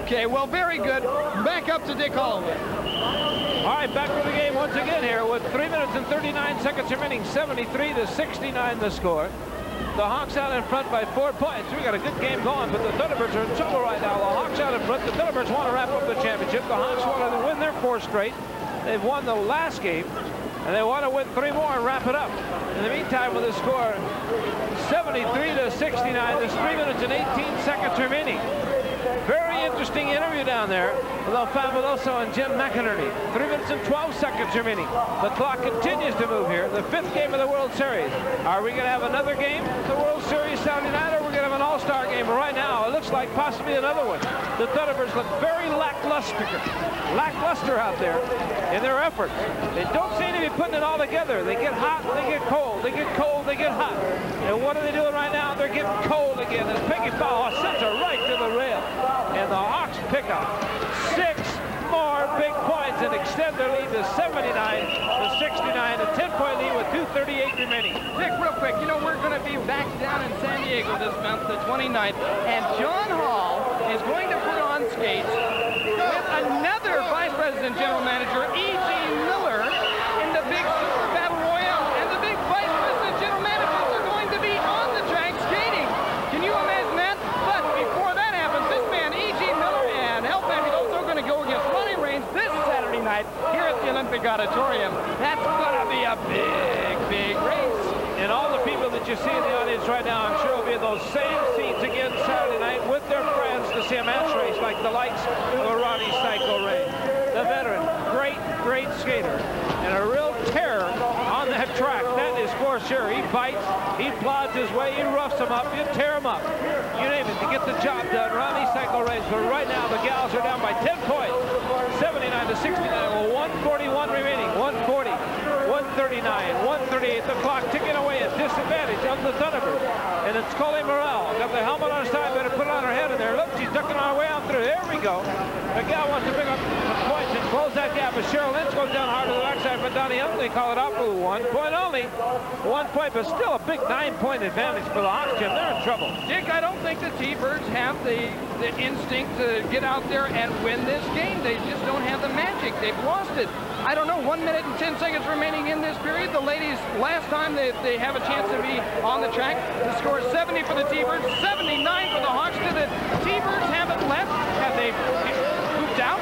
Okay, well, very good. Back up to Dick Holway. All right, back to the game once again here with 3 minutes and 39 seconds remaining. 73-69 the score. The Hawks out in front by 4 points. We got a good game going, but the Thunderbirds are in trouble right now. The Hawks out in front. The Thunderbirds want to wrap up the championship. The Hawks want to win their 4 straight. They've won the last game, and they want to win 3 more and wrap it up. In the meantime, with the score 73-69, there's 3 minutes and 18 seconds remaining. Very interesting interview down there with El Fabuloso and Jim McInerney. 3 minutes and 12 seconds remaining. The clock continues to move here. The 5th game of the World Series. Are we going to have another game, the World Series Saturday night, or are we going to have an All-Star game? Right now, it looks like possibly another one. The Thunderbirds look very lackluster out there in their efforts. They don't seem to be putting it all together. They get hot, they get cold. They get cold, they get hot. And what are they doing right now? They're getting cold again. As Peggy Fowler sends her right to the rail. And the Hawks pick up 6 more big points and extend their lead to 79-69, a 10-point lead with 2:38 remaining. Dick, real quick, you know, we're going to be back down in San Diego this month, the 29th, and John Hall is going to put on skates with another Vice President General Manager, E.G. Miller, in the big Super Battle Royale, and the big Vice President General Managers are going to be on the track skating. Can you imagine that? But before that happens, this man, E.G. Miller, and El Fabuloso are going to go against Ronnie Reigns this Saturday night here at the Olympic Auditorium. That's going to be a big race. And all the people that you see in the audience right now, I'm sure will be in those same seats again Saturday night with their friends to see a match race like the likes of Ronnie Psycho Reigns. The veteran, great skater, and a real terror on that track. That is for sure. He fights, he plods his way, he roughs them up, you tear them up. You name it, to get the job done. Ronnie Cycle Reigns, but right now the gals are down by 10 points. 79-69, well, 141 remaining, 140, 139, 138. The clock ticking away at disadvantage of the Thunderbirds. And it's Coley Morrell. Got the helmet on her side, better put it on her head in there. Look, she's ducking our way on through. There we go. The gal wants to pick up the points and close that gap. But Cheryl Lynch goes down hard to the backside, but Donnie Huntley call it out for 1 point only. 1 point, but still a big 9-point advantage for the Hawks, Jim. They're in trouble. Dick, I don't think the T-Birds have the instinct to get out there and win this game. They just don't have the magic. They've lost it. I don't know, 1 minute and 10 seconds remaining in this period. The ladies, last time they have a chance to be on the track, the score is 70 for the T-Birds, 79 for the Hawks. Do the T-Birds have it left? Have they pooped out?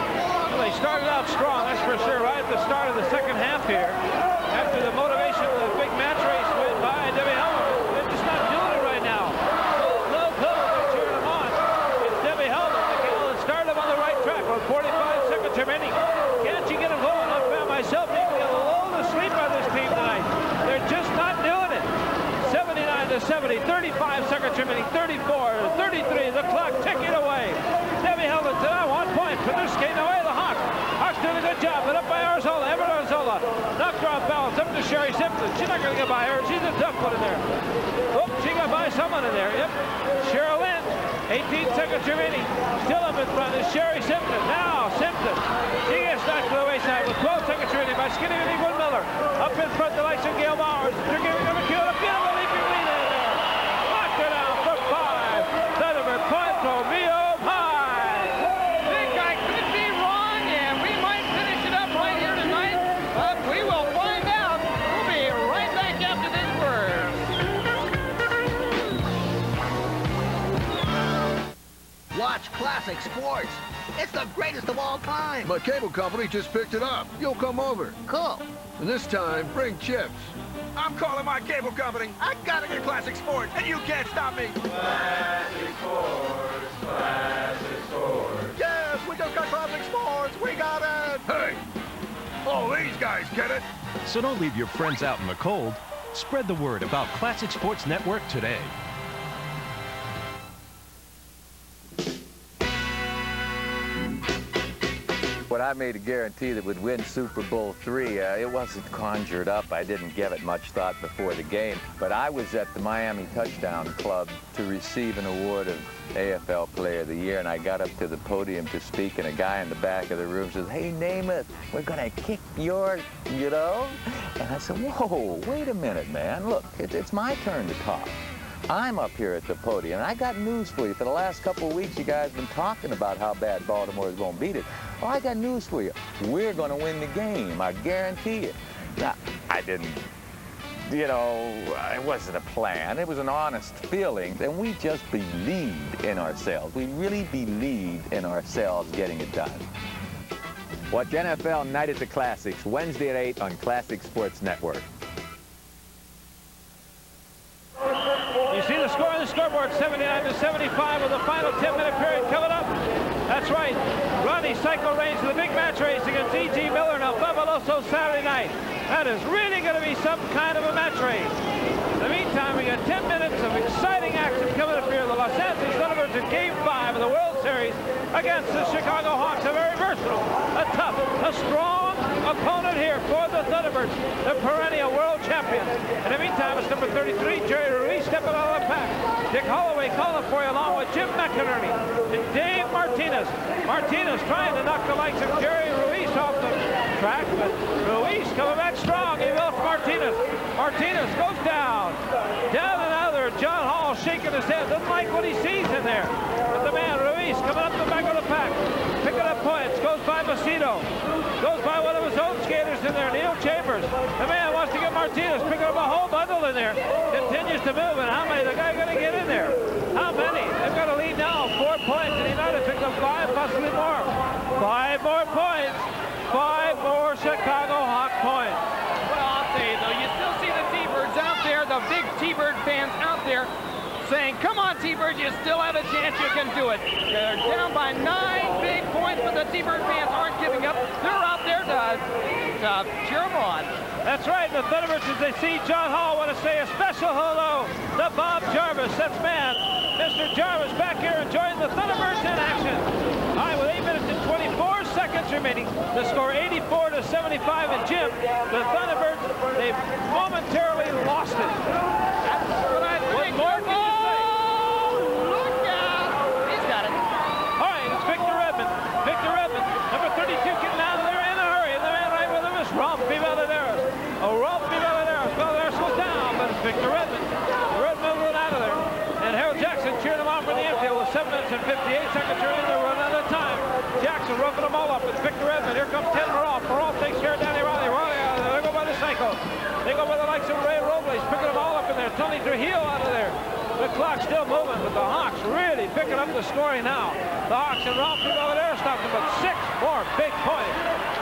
Well, they started out strong, that's for sure, right at the start of the second half here. After the motivation of the big match race win by Debbie Helmer. They're just not doing it right now. No cover, they're cheering them on. It's Debbie Helmer, the gal that started them on the right track with 45 seconds remaining. Can't you get them going? I found myself being a little asleep on this team tonight. They're just not doing it. 79-70, 35 seconds remaining, 34, 33, the clock ticking away. Debbie Helmer to 1 point, but they're skating away the Hawks. Hawks doing a good job, but up by Arzola, Everett Arzola. Knocked her off balance, up to Sherry Simpson. She's not going to get by her, she's a tough one in there. Oh, she got by someone in there, yep. Cheryl Lynch, 18 seconds remaining. Still up in front is Sherry Simpson. Now, Simpson, she gets knocked to the wayside with 12 seconds remaining by Skinny Winnie Woodmiller. Up in front, the likes of Gail Bowers. They're giving them a kill, a beautiful leaping lead in there. Locked her down for 5. Thunderbird points for Rio High. Dick, I could be wrong, and we might finish it up right here tonight, but we will find out. We'll be right back after this word. Watch classic sports. It's the greatest of all time. My cable company just picked it up. You'll come over. Cool. And this time, bring chips. I'm calling my cable company. I gotta get classic sports, and you can't stop me. Classic sports, classic sports. Yes, we just got classic sports. We got it. Hey, all these guys get it. So don't leave your friends out in the cold. Spread the word about Classic Sports Network today. When I made a guarantee that would win Super Bowl III, it wasn't conjured up. I didn't give it much thought before the game. But I was at the Miami Touchdown Club to receive an award of AFL Player of the Year, and I got up to the podium to speak, and a guy in the back of the room says, "Hey, Namath, we're going to kick your, you know?" And I said, "Whoa, wait a minute, man. Look, it's my turn to talk. I'm up here at the podium, and I got news for you. For the last couple of weeks, you guys have been talking about how bad Baltimore is going to beat it. Well, I got news for you. We're going to win the game. I guarantee it." Now, I didn't, you know, it wasn't a plan. It was an honest feeling, and we just believed in ourselves. We really believed in ourselves getting it done. Watch NFL Night at the Classics, Wednesday at 8 on Classic Sports Network. You see the score on the scoreboard, 79-75 with the final 10-minute period coming up. That's right. Ronnie Cycle Reigns in the big match race against E.G. Miller and El Fabuloso Saturday night. That is really going to be some kind of a match race. In the meantime, we got 10 minutes of exciting action coming up here. The Los Angeles Thunderbirds in Game 5 of the World Series against the Chicago Hawks. A very versatile, a tough, a strong opponent here for the Thunderbirds, the perennial world champions. In the meantime, it's number 33, Jerry Ruiz, stepping out of the pack. Dick Holway calling for you along with Jim McInerney and Dave Martinez. Martinez trying to knock the likes of Jerry Ruiz off the track, but Ruiz coming back strong. He will Martinez. Martinez goes down. Down and out there. John Hall shaking his head. Doesn't like what he sees in there. But the man, Ruiz, coming up the back of the pack. Picking up points. Goes by Macedo. Goes by one of his own skaters in there, Neil Chambers. The man wants to get Martinez. Picking up a whole bundle in there. Continues to move. And how many the guy going to get in there? How many? They've got a lead now. 4 points. And he might have picked up 5, possibly more. 5 more points. 5 more Chicago Hawk points. Well, I'll say, though, you still see the T-Birds out there, the big T-Bird fans out there saying, "Come on, on, T-Birds. You still have a chance. You can do it. They're down by 9 big points, but the T-Bird fans aren't giving up. They're out there to cheer them on. That's right. The Thunderbirds, as they see John Hall, want to say a special hello to Bob Jarvis. That's man, Mr. Jarvis, back here enjoying the Thunderbirds in action. All right, with 8 minutes and 24 seconds remaining, the score 84-75. And Jim, the Thunderbirds, they've momentarily lost it. That's what I think. What more can you say? Look out! He's got it. All right, it's Victor Redmond. Victor Redmond, number 32, getting out of there in a hurry. And the man right with him is Rompy Valadares. Oh, Rompy Valadares. Valadares goes down, but it's Victor Redmond. Redmond went out of there. And Harold Jackson cheering him on from the infield with 7 minutes and 58 seconds remaining. They're running out of time. Jackson roughing them all up. It's Victor Redmond. Here comes Ted Morall. Morall takes care of Danny Riley. Riley out of there. They go by the cycle. They go by the likes of Ray Robles, picking them all up in there. Tony Trujillo out of there. The clock's still moving, but the Hawks really picking up the scoring now. The Hawks and Ralph over there stopped them, but 6 more big points.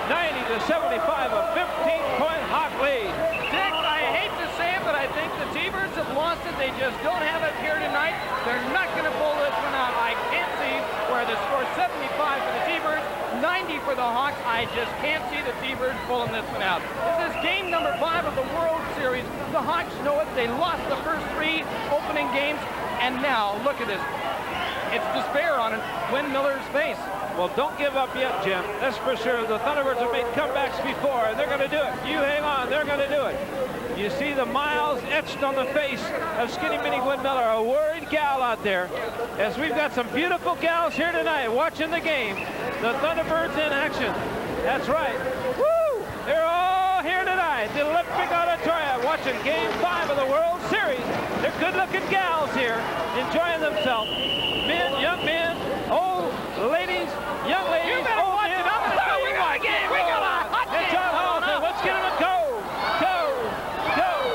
90-75, a 15-point Hawk lead. Dick, I hate to say it, but I think the T-Birds have lost it. They just don't have it here tonight. They're not going to pull this one out. I can't see where the score 75 for the T-Birds, 90 for the Hawks. I just can't see the T-Birds pulling this one out. This is game number 5 of the World Series. The Hawks know it. They lost the first 3 opening games, and now look at this. It's despair on Win Miller's face. Well, don't give up yet, Jim. That's for sure. The Thunderbirds have made comebacks before, and they're going to do it. You hang on. They're going to do it. You see the miles etched on the face of Skinny Minnie Win Miller, a worried gal out there. As we've got some beautiful gals here tonight watching the game. The Thunderbirds in action. That's right. Woo! They're all here tonight. The Olympic Auditorium watching Game 5 of the World Series. They're good-looking gals here, enjoying themselves. Men, young men, old ladies, young ladies, You better old watch men. it. I'm gonna tell you what, game. We got a hot And game John Hall going said, on. let's get him a go.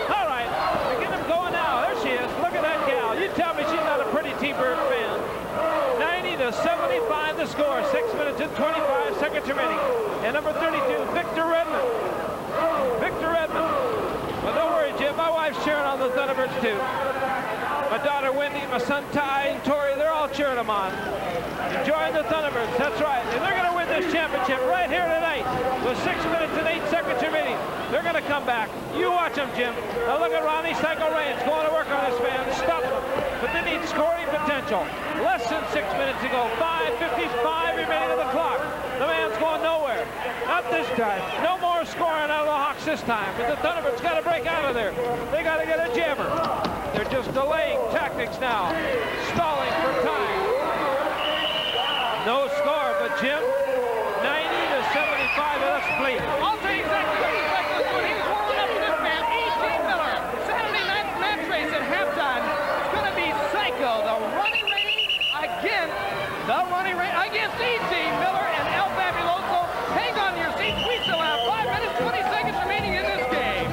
All right, we're getting him going now. There she is. Look at that gal. You tell me she's not a pretty T-Bird fan. 90-75 the score. 6 minutes and 25 seconds remaining. And number 32, Victor Redmond. Victor Redmond. Well, don't worry, Jim. My wife's cheering on the Thunderbirds, too. My daughter Wendy, my son Ty, and Tori, they're all cheering them on. Enjoying the Thunderbirds, that's right. And they're going to win this championship right here tonight with 6 minutes and 8 seconds remaining. They're going to come back. You watch them, Jim. Now look at Ronnie Psycho-Reigns going to work on this man. Stop him. But they need scoring potential. Less than 6 minutes to go. 5:55 remaining on the clock. The man's going nowhere. Not this time. No more scoring out of the Hawks this time. But the Thunderbirds got to break out of there. They got to get a jammer. They're just delaying tactics now. Stalling for time. No score, but Jim, 90-75, let's play. I'll tell you exactly what he's like this one. He's warming up for this man, E.G. Miller. Saturday night match race at halftime. It's going to be Psycho, the running race again. The running race against E.G. Miller and El Fabuloso. Hang on to your seats. We still have 5 minutes, 20 seconds remaining in this game.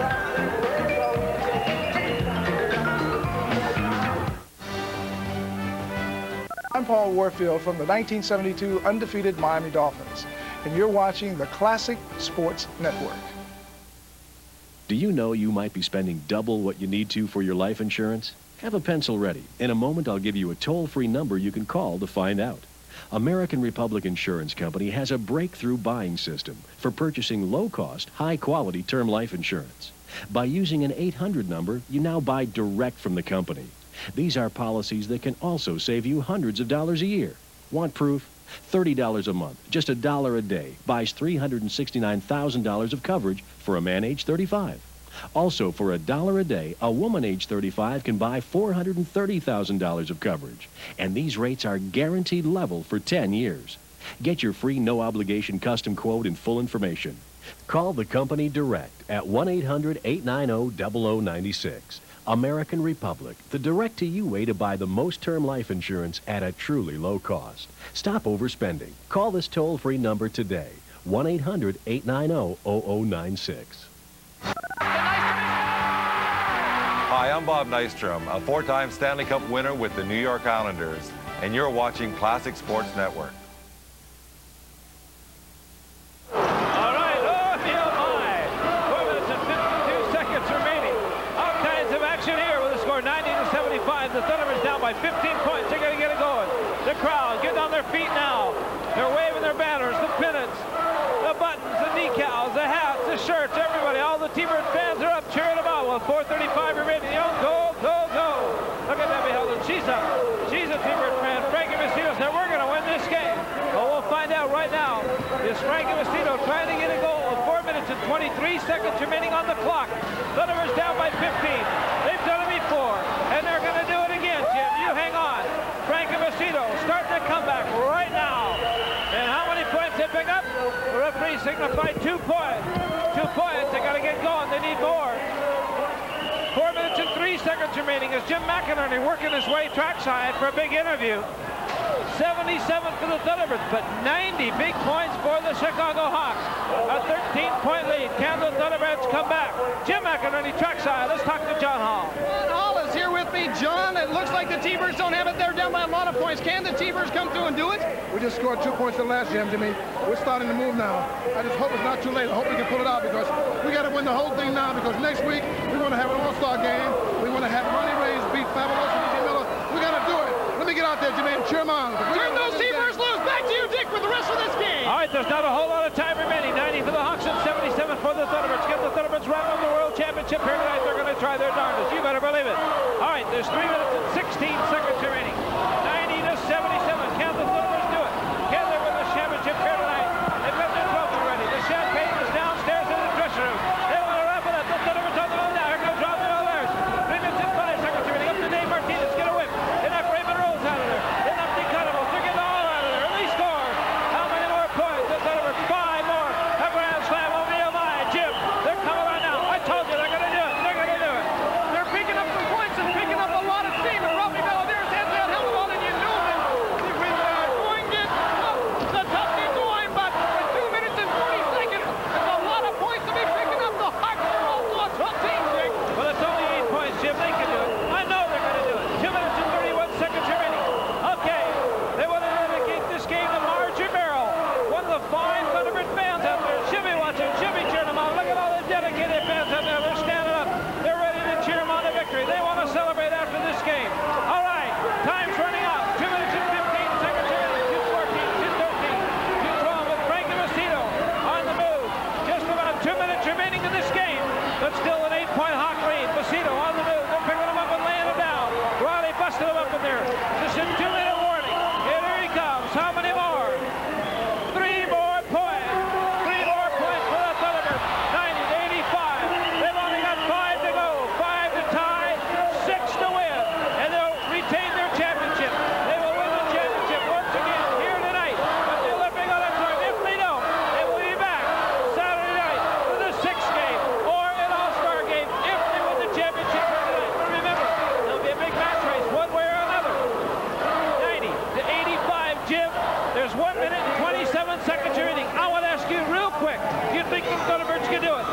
I'm Paul Warfield from the 1972 undefeated Miami Dolphins, and you're watching the Classic Sports Network. Do you know you might be spending double what you need to for your life insurance? Have a pencil ready. In a moment, I'll give you a toll-free number you can call to find out. American Republic Insurance Company has a breakthrough buying system for purchasing low-cost, high-quality term life insurance. By using an 800 number, you now buy direct from the company. These are policies that can also save you hundreds of dollars a year. Want proof? $30 a month, just $1 a day, buys $369,000 of coverage for a man age 35. Also, for $1 a day, a woman age 35 can buy $430,000 of coverage. And these rates are guaranteed level for 10 years. Get your free no-obligation custom quote and full information. Call the company direct at 1-800-890-0096. American Republic, the direct-to-you way to buy the most term life insurance at a truly low cost. Stop overspending. Call this toll-free number today, 1-800-890-0096. Hi, I'm Bob Nystrom, a 4-time Stanley Cup winner with the New York Islanders, and you're watching Classic Sports Network. All right, oh, my. 4 minutes and 52 seconds remaining. All kinds of action here with a score 90-75. The Thunderbirds down by 15 points. They're going to get it going. The crowd getting on their feet now. They're waving their banners, the pennants, the buttons, the decals, the hats, the shirts, everybody. All the T-Bird fans are up cheering them on. Well, 4:35 remaining. Go, go, go. Look at Debbie Helden. She's up. She's a T-Bird fan. Frankie Mosquito said, we're going to win this game. Well, we'll find out right now. Is Frankie Mosquito trying to get a goal with 4 minutes and 23 seconds remaining on the clock? Thunderbirds down by 15. They've done it before, and they're going to do it again, Jim. You hang on. Frankie Mosquito starting to come back right now. And how many points they pick up? The referee signified 2 points. 2 points. They got to get going. They need more. 4 minutes and 3 seconds remaining as Jim McInerney working his way trackside for a big interview. 77 for the Thunderbirds, but 90 big points for the Chicago Hawks. A 13-point lead. Can the Thunderbirds come back? Jim McInerney trackside. Let's talk to John Hall. John Hall is here with me. John, it looks like the T-Birds don't have it. They're down by a lot of points. Can the T-Birds come through and do it? We just scored 2 points the last game, Jimmy. We're starting to move now. I just hope it's not too late. I hope we can pull it out because we got to win the whole thing now because next week we want to have an all-star game. We want to have Ronnie Ray's beat Fabulous and Jimmy Miller. We got to do it. Let me get out there, Jimmy, and cheer them on. Turn those T-Birds loose. Back to you, Dick, with the rest of this game. All right, there's not a whole lot of time remaining. 90 for the Hawks and 77 for the Thunderbirds. Get the Thunderbirds right on the World Championship here tonight. They're going to try their darndest. You better believe it. All right, there's 3 minutes and 16 seconds remaining. 90 to 77. Can the Thunderbirds do it? Can they win the championship here tonight? They've got their trophy ready. The champagne is downstairs in the dressing room. They want to wrap it up. The Thunderbirds on the road now. Here comes Robin O'Leary. 3 minutes and 5 seconds remaining. Up to Dave Martinez. Get a whip. They knock Raymond Rose out of there. They knock the Incredibles. They're getting all out of there. And they score. How many more points? The Thunderbirds 5 more. A grand slam over Nehemiah. Jim, they're coming right now. I told you they're going to do it. They're going to do it. They're picking up some points and picking up a lot of steam. And Robbie Valadares has that hell of all in you know that. If we going to get the tough is going, but in 2 minutes and 40 seconds, it's a lot of points to be picking up. The Hawks are also a tough team, Dick. Well, it's only 8 points, Jim. They can do it. I know they're going to do it. 2 minutes and 31 seconds remaining. Okay. They want to dedicate this game to Margie Merrill, one of the fine Thunderbird fans out there. Jimmy watching. Jimmy cheering them on. Look at all the dedicated fans out there. They're standing up. They're ready to cheer them on to victory. They want to celebrate after this game. All right. Time's running out. 2 minutes and 15 seconds remaining. 2:14, 2:13. 2:12 with Frankie Mosquito on the move. Just about 2 minutes remaining in this game, but still an 8-point Hawk lead. Mosquito on the move. They're picking him up and laying him down. Riley busted him up in there. This is a 2-minute warning. And here he comes. How many more? 3 more points. 3 more points for the Thunderbirds. 90 to 85. They've only got 5 to go. 5 to tie, 6 to win. And they'll retain their championship. They will win the championship once again here tonight at the Olympic Auditorium. If they don't, they will be back Saturday night for the 6th game or an all-star game if they win the championship here tonight. But remember, there'll be a big match race one way or another. 90 to 85, Jim. There's 1 minute and 27 seconds remaining. I want to ask you real quick, do you think the Thunderbirds can do it?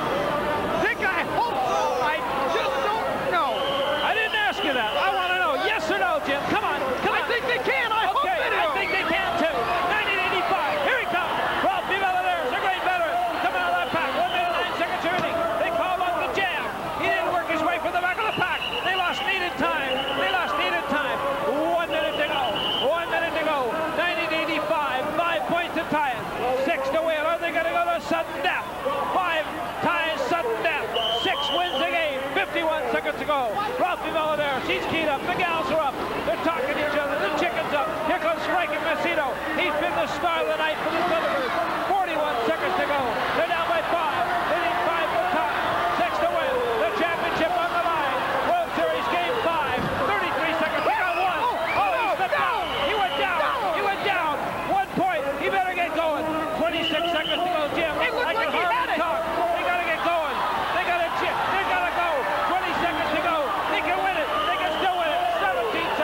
Dick, I hope so. I just don't know. I didn't ask you that. I want to know yes or no, Jim. Come on. Come on. I think they can. I hope Okay, they do. I think they can too. 90 to 85. Here he comes. Ralph Valadares, a great veteran. Coming out of that pack. 1 minute and 9 seconds remaining. They called on the jam. He didn't work his way from the back of the pack. They lost needed time. They lost needed time. 1 minute to go. 1 minute to go. 90 to 85. 5 points to tie it. 6 to win. Are they going to go to sudden death? 5 ties, sudden death. 6 wins the game. 51 seconds to go. Ralphie Valadares, he's keyed up. The gals are up. They're talking to each other. The chicken's up. Here comes Frankie Mosquito. He's been the star of the night for the Thunderbirds. 41 seconds to go. They're down by 5. They need 5 to tie. 6 to win. The championship on the line. World Series game 5. 33 seconds. He got 1. Oh, he slipped down. He went down. He went down. 1 point. He better get going. 26 seconds to go, Jim. It looked like he had it. They got to get going. They got to chip. They got to go. 20 seconds to go. They can win it. They can still win it. 17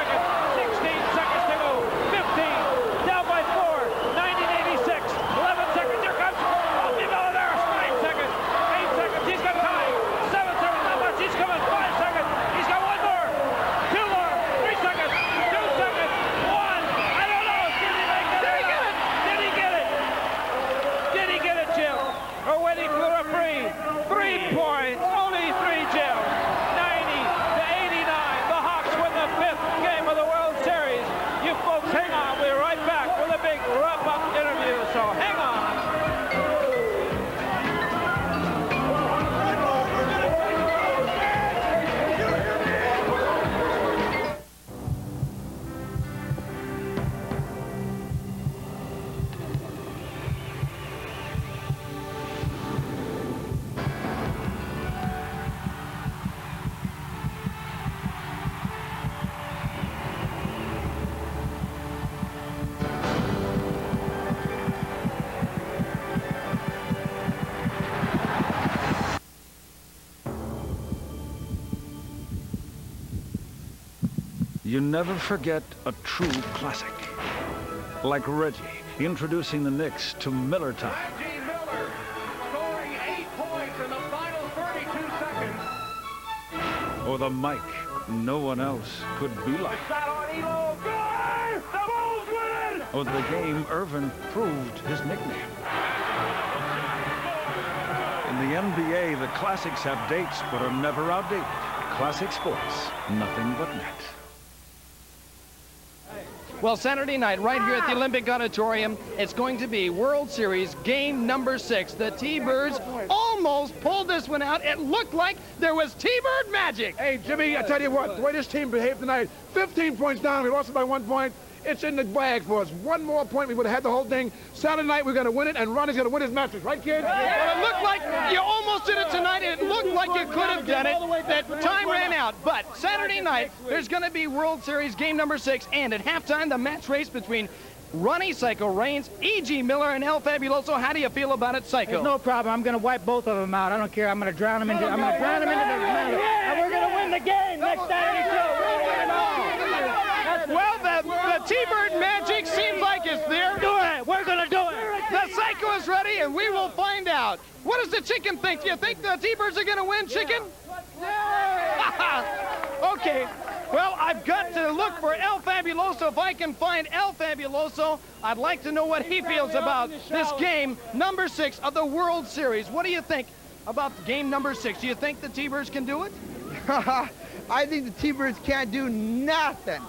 You never forget a true classic. Like Reggie introducing the Knicks to Miller time. E.G. Miller scoring 8 points in the final 32 seconds. Or the Mike no one else could be like. Shot on Elo. Good! The Bulls win! Or the game Irvin proved his nickname. In the NBA, the classics have dates but are never outdated. Classic sports, nothing but net. Well, Saturday night, right here at the Olympic Auditorium, it's going to be World Series game number 6. The T-Birds almost pulled this one out. It looked like there was T-Bird magic. Hey, Jimmy, I tell you what, the way this team behaved tonight, 15 points down, we lost it by 1 point. It's in the bag for us. 1 more point, we would have had the whole thing. Saturday night, we're going to win it, and Ronnie's going to win his matches. Right, kid? Well, it looked like you almost did it tonight, and it looked like you could have done it. That time ran out. But Saturday night, there's going to be World Series game number 6, and at halftime, the match race between Ronnie Psycho Reigns, E.G. Miller, and El Fabuloso. How do you feel about it, Psycho? There's no problem. I'm going to wipe both of them out. I don't care. I'm going to drown them into. I'm going to drown them into the middle. And we're going to win the game next Saturday too. We're going to win it all. Well, the T-Bird magic seems like it's there. Do it. We're going to do it. The Psycho is ready, and we will find out. What does the chicken think? Do you think the T-Birds are going to win, chicken? Okay. Well, I've got to look for El Fabuloso. If I can find El Fabuloso, I'd like to know what he feels about this game number 6 of the World Series. What do you think about game number 6? Do you think the T-Birds can do it? I think the T-Birds can't do nothing.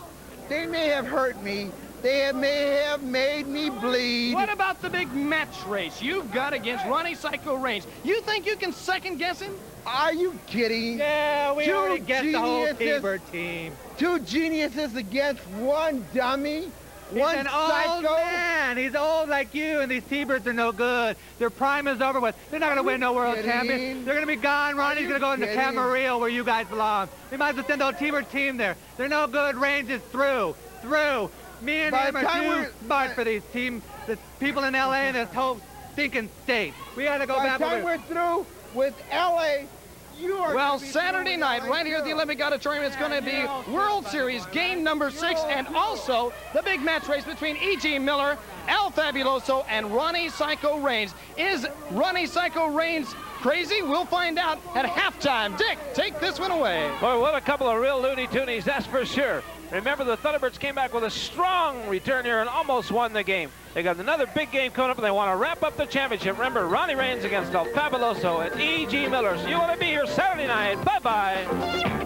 They may have hurt me. They may have made me bleed. What about the big match race you've got against Ronnie Psycho Reigns? You think you can second guess him? Are you kidding? Yeah, we already guessed the whole T-Bird team. 2 geniuses against 1 dummy? He's an old man. He's old like you, and these T-Birds are no good. Their prime is over with. They're not going to win no world champion. They're going to be gone. Ronnie's going to go into Camarillo where you guys belong. We might as well send the whole T-Bird team there. They're no good. Reigns is through. Me and him are too smart for these the people in L.A. and this whole stinking state. We got to go back. By the time we're through with L.A., well, Saturday night, right here at the Olympic Auditorium, it's going to be World Series game number 6, and also the big match race between E.G. Miller, El Fabuloso, and Ronnie Psycho Reigns. Is Ronnie Psycho Reigns crazy? We'll find out at halftime. Dick, take this one away. Boy, what a couple of real Looney Toonies, that's for sure. Remember, the Thunderbirds came back with a strong return here and almost won the game. They got another big game coming up, and they want to wrap up the championship. Remember, Ronnie Reigns against El Fabuloso and E.G. Miller. So you want to be here Saturday night. Bye-bye.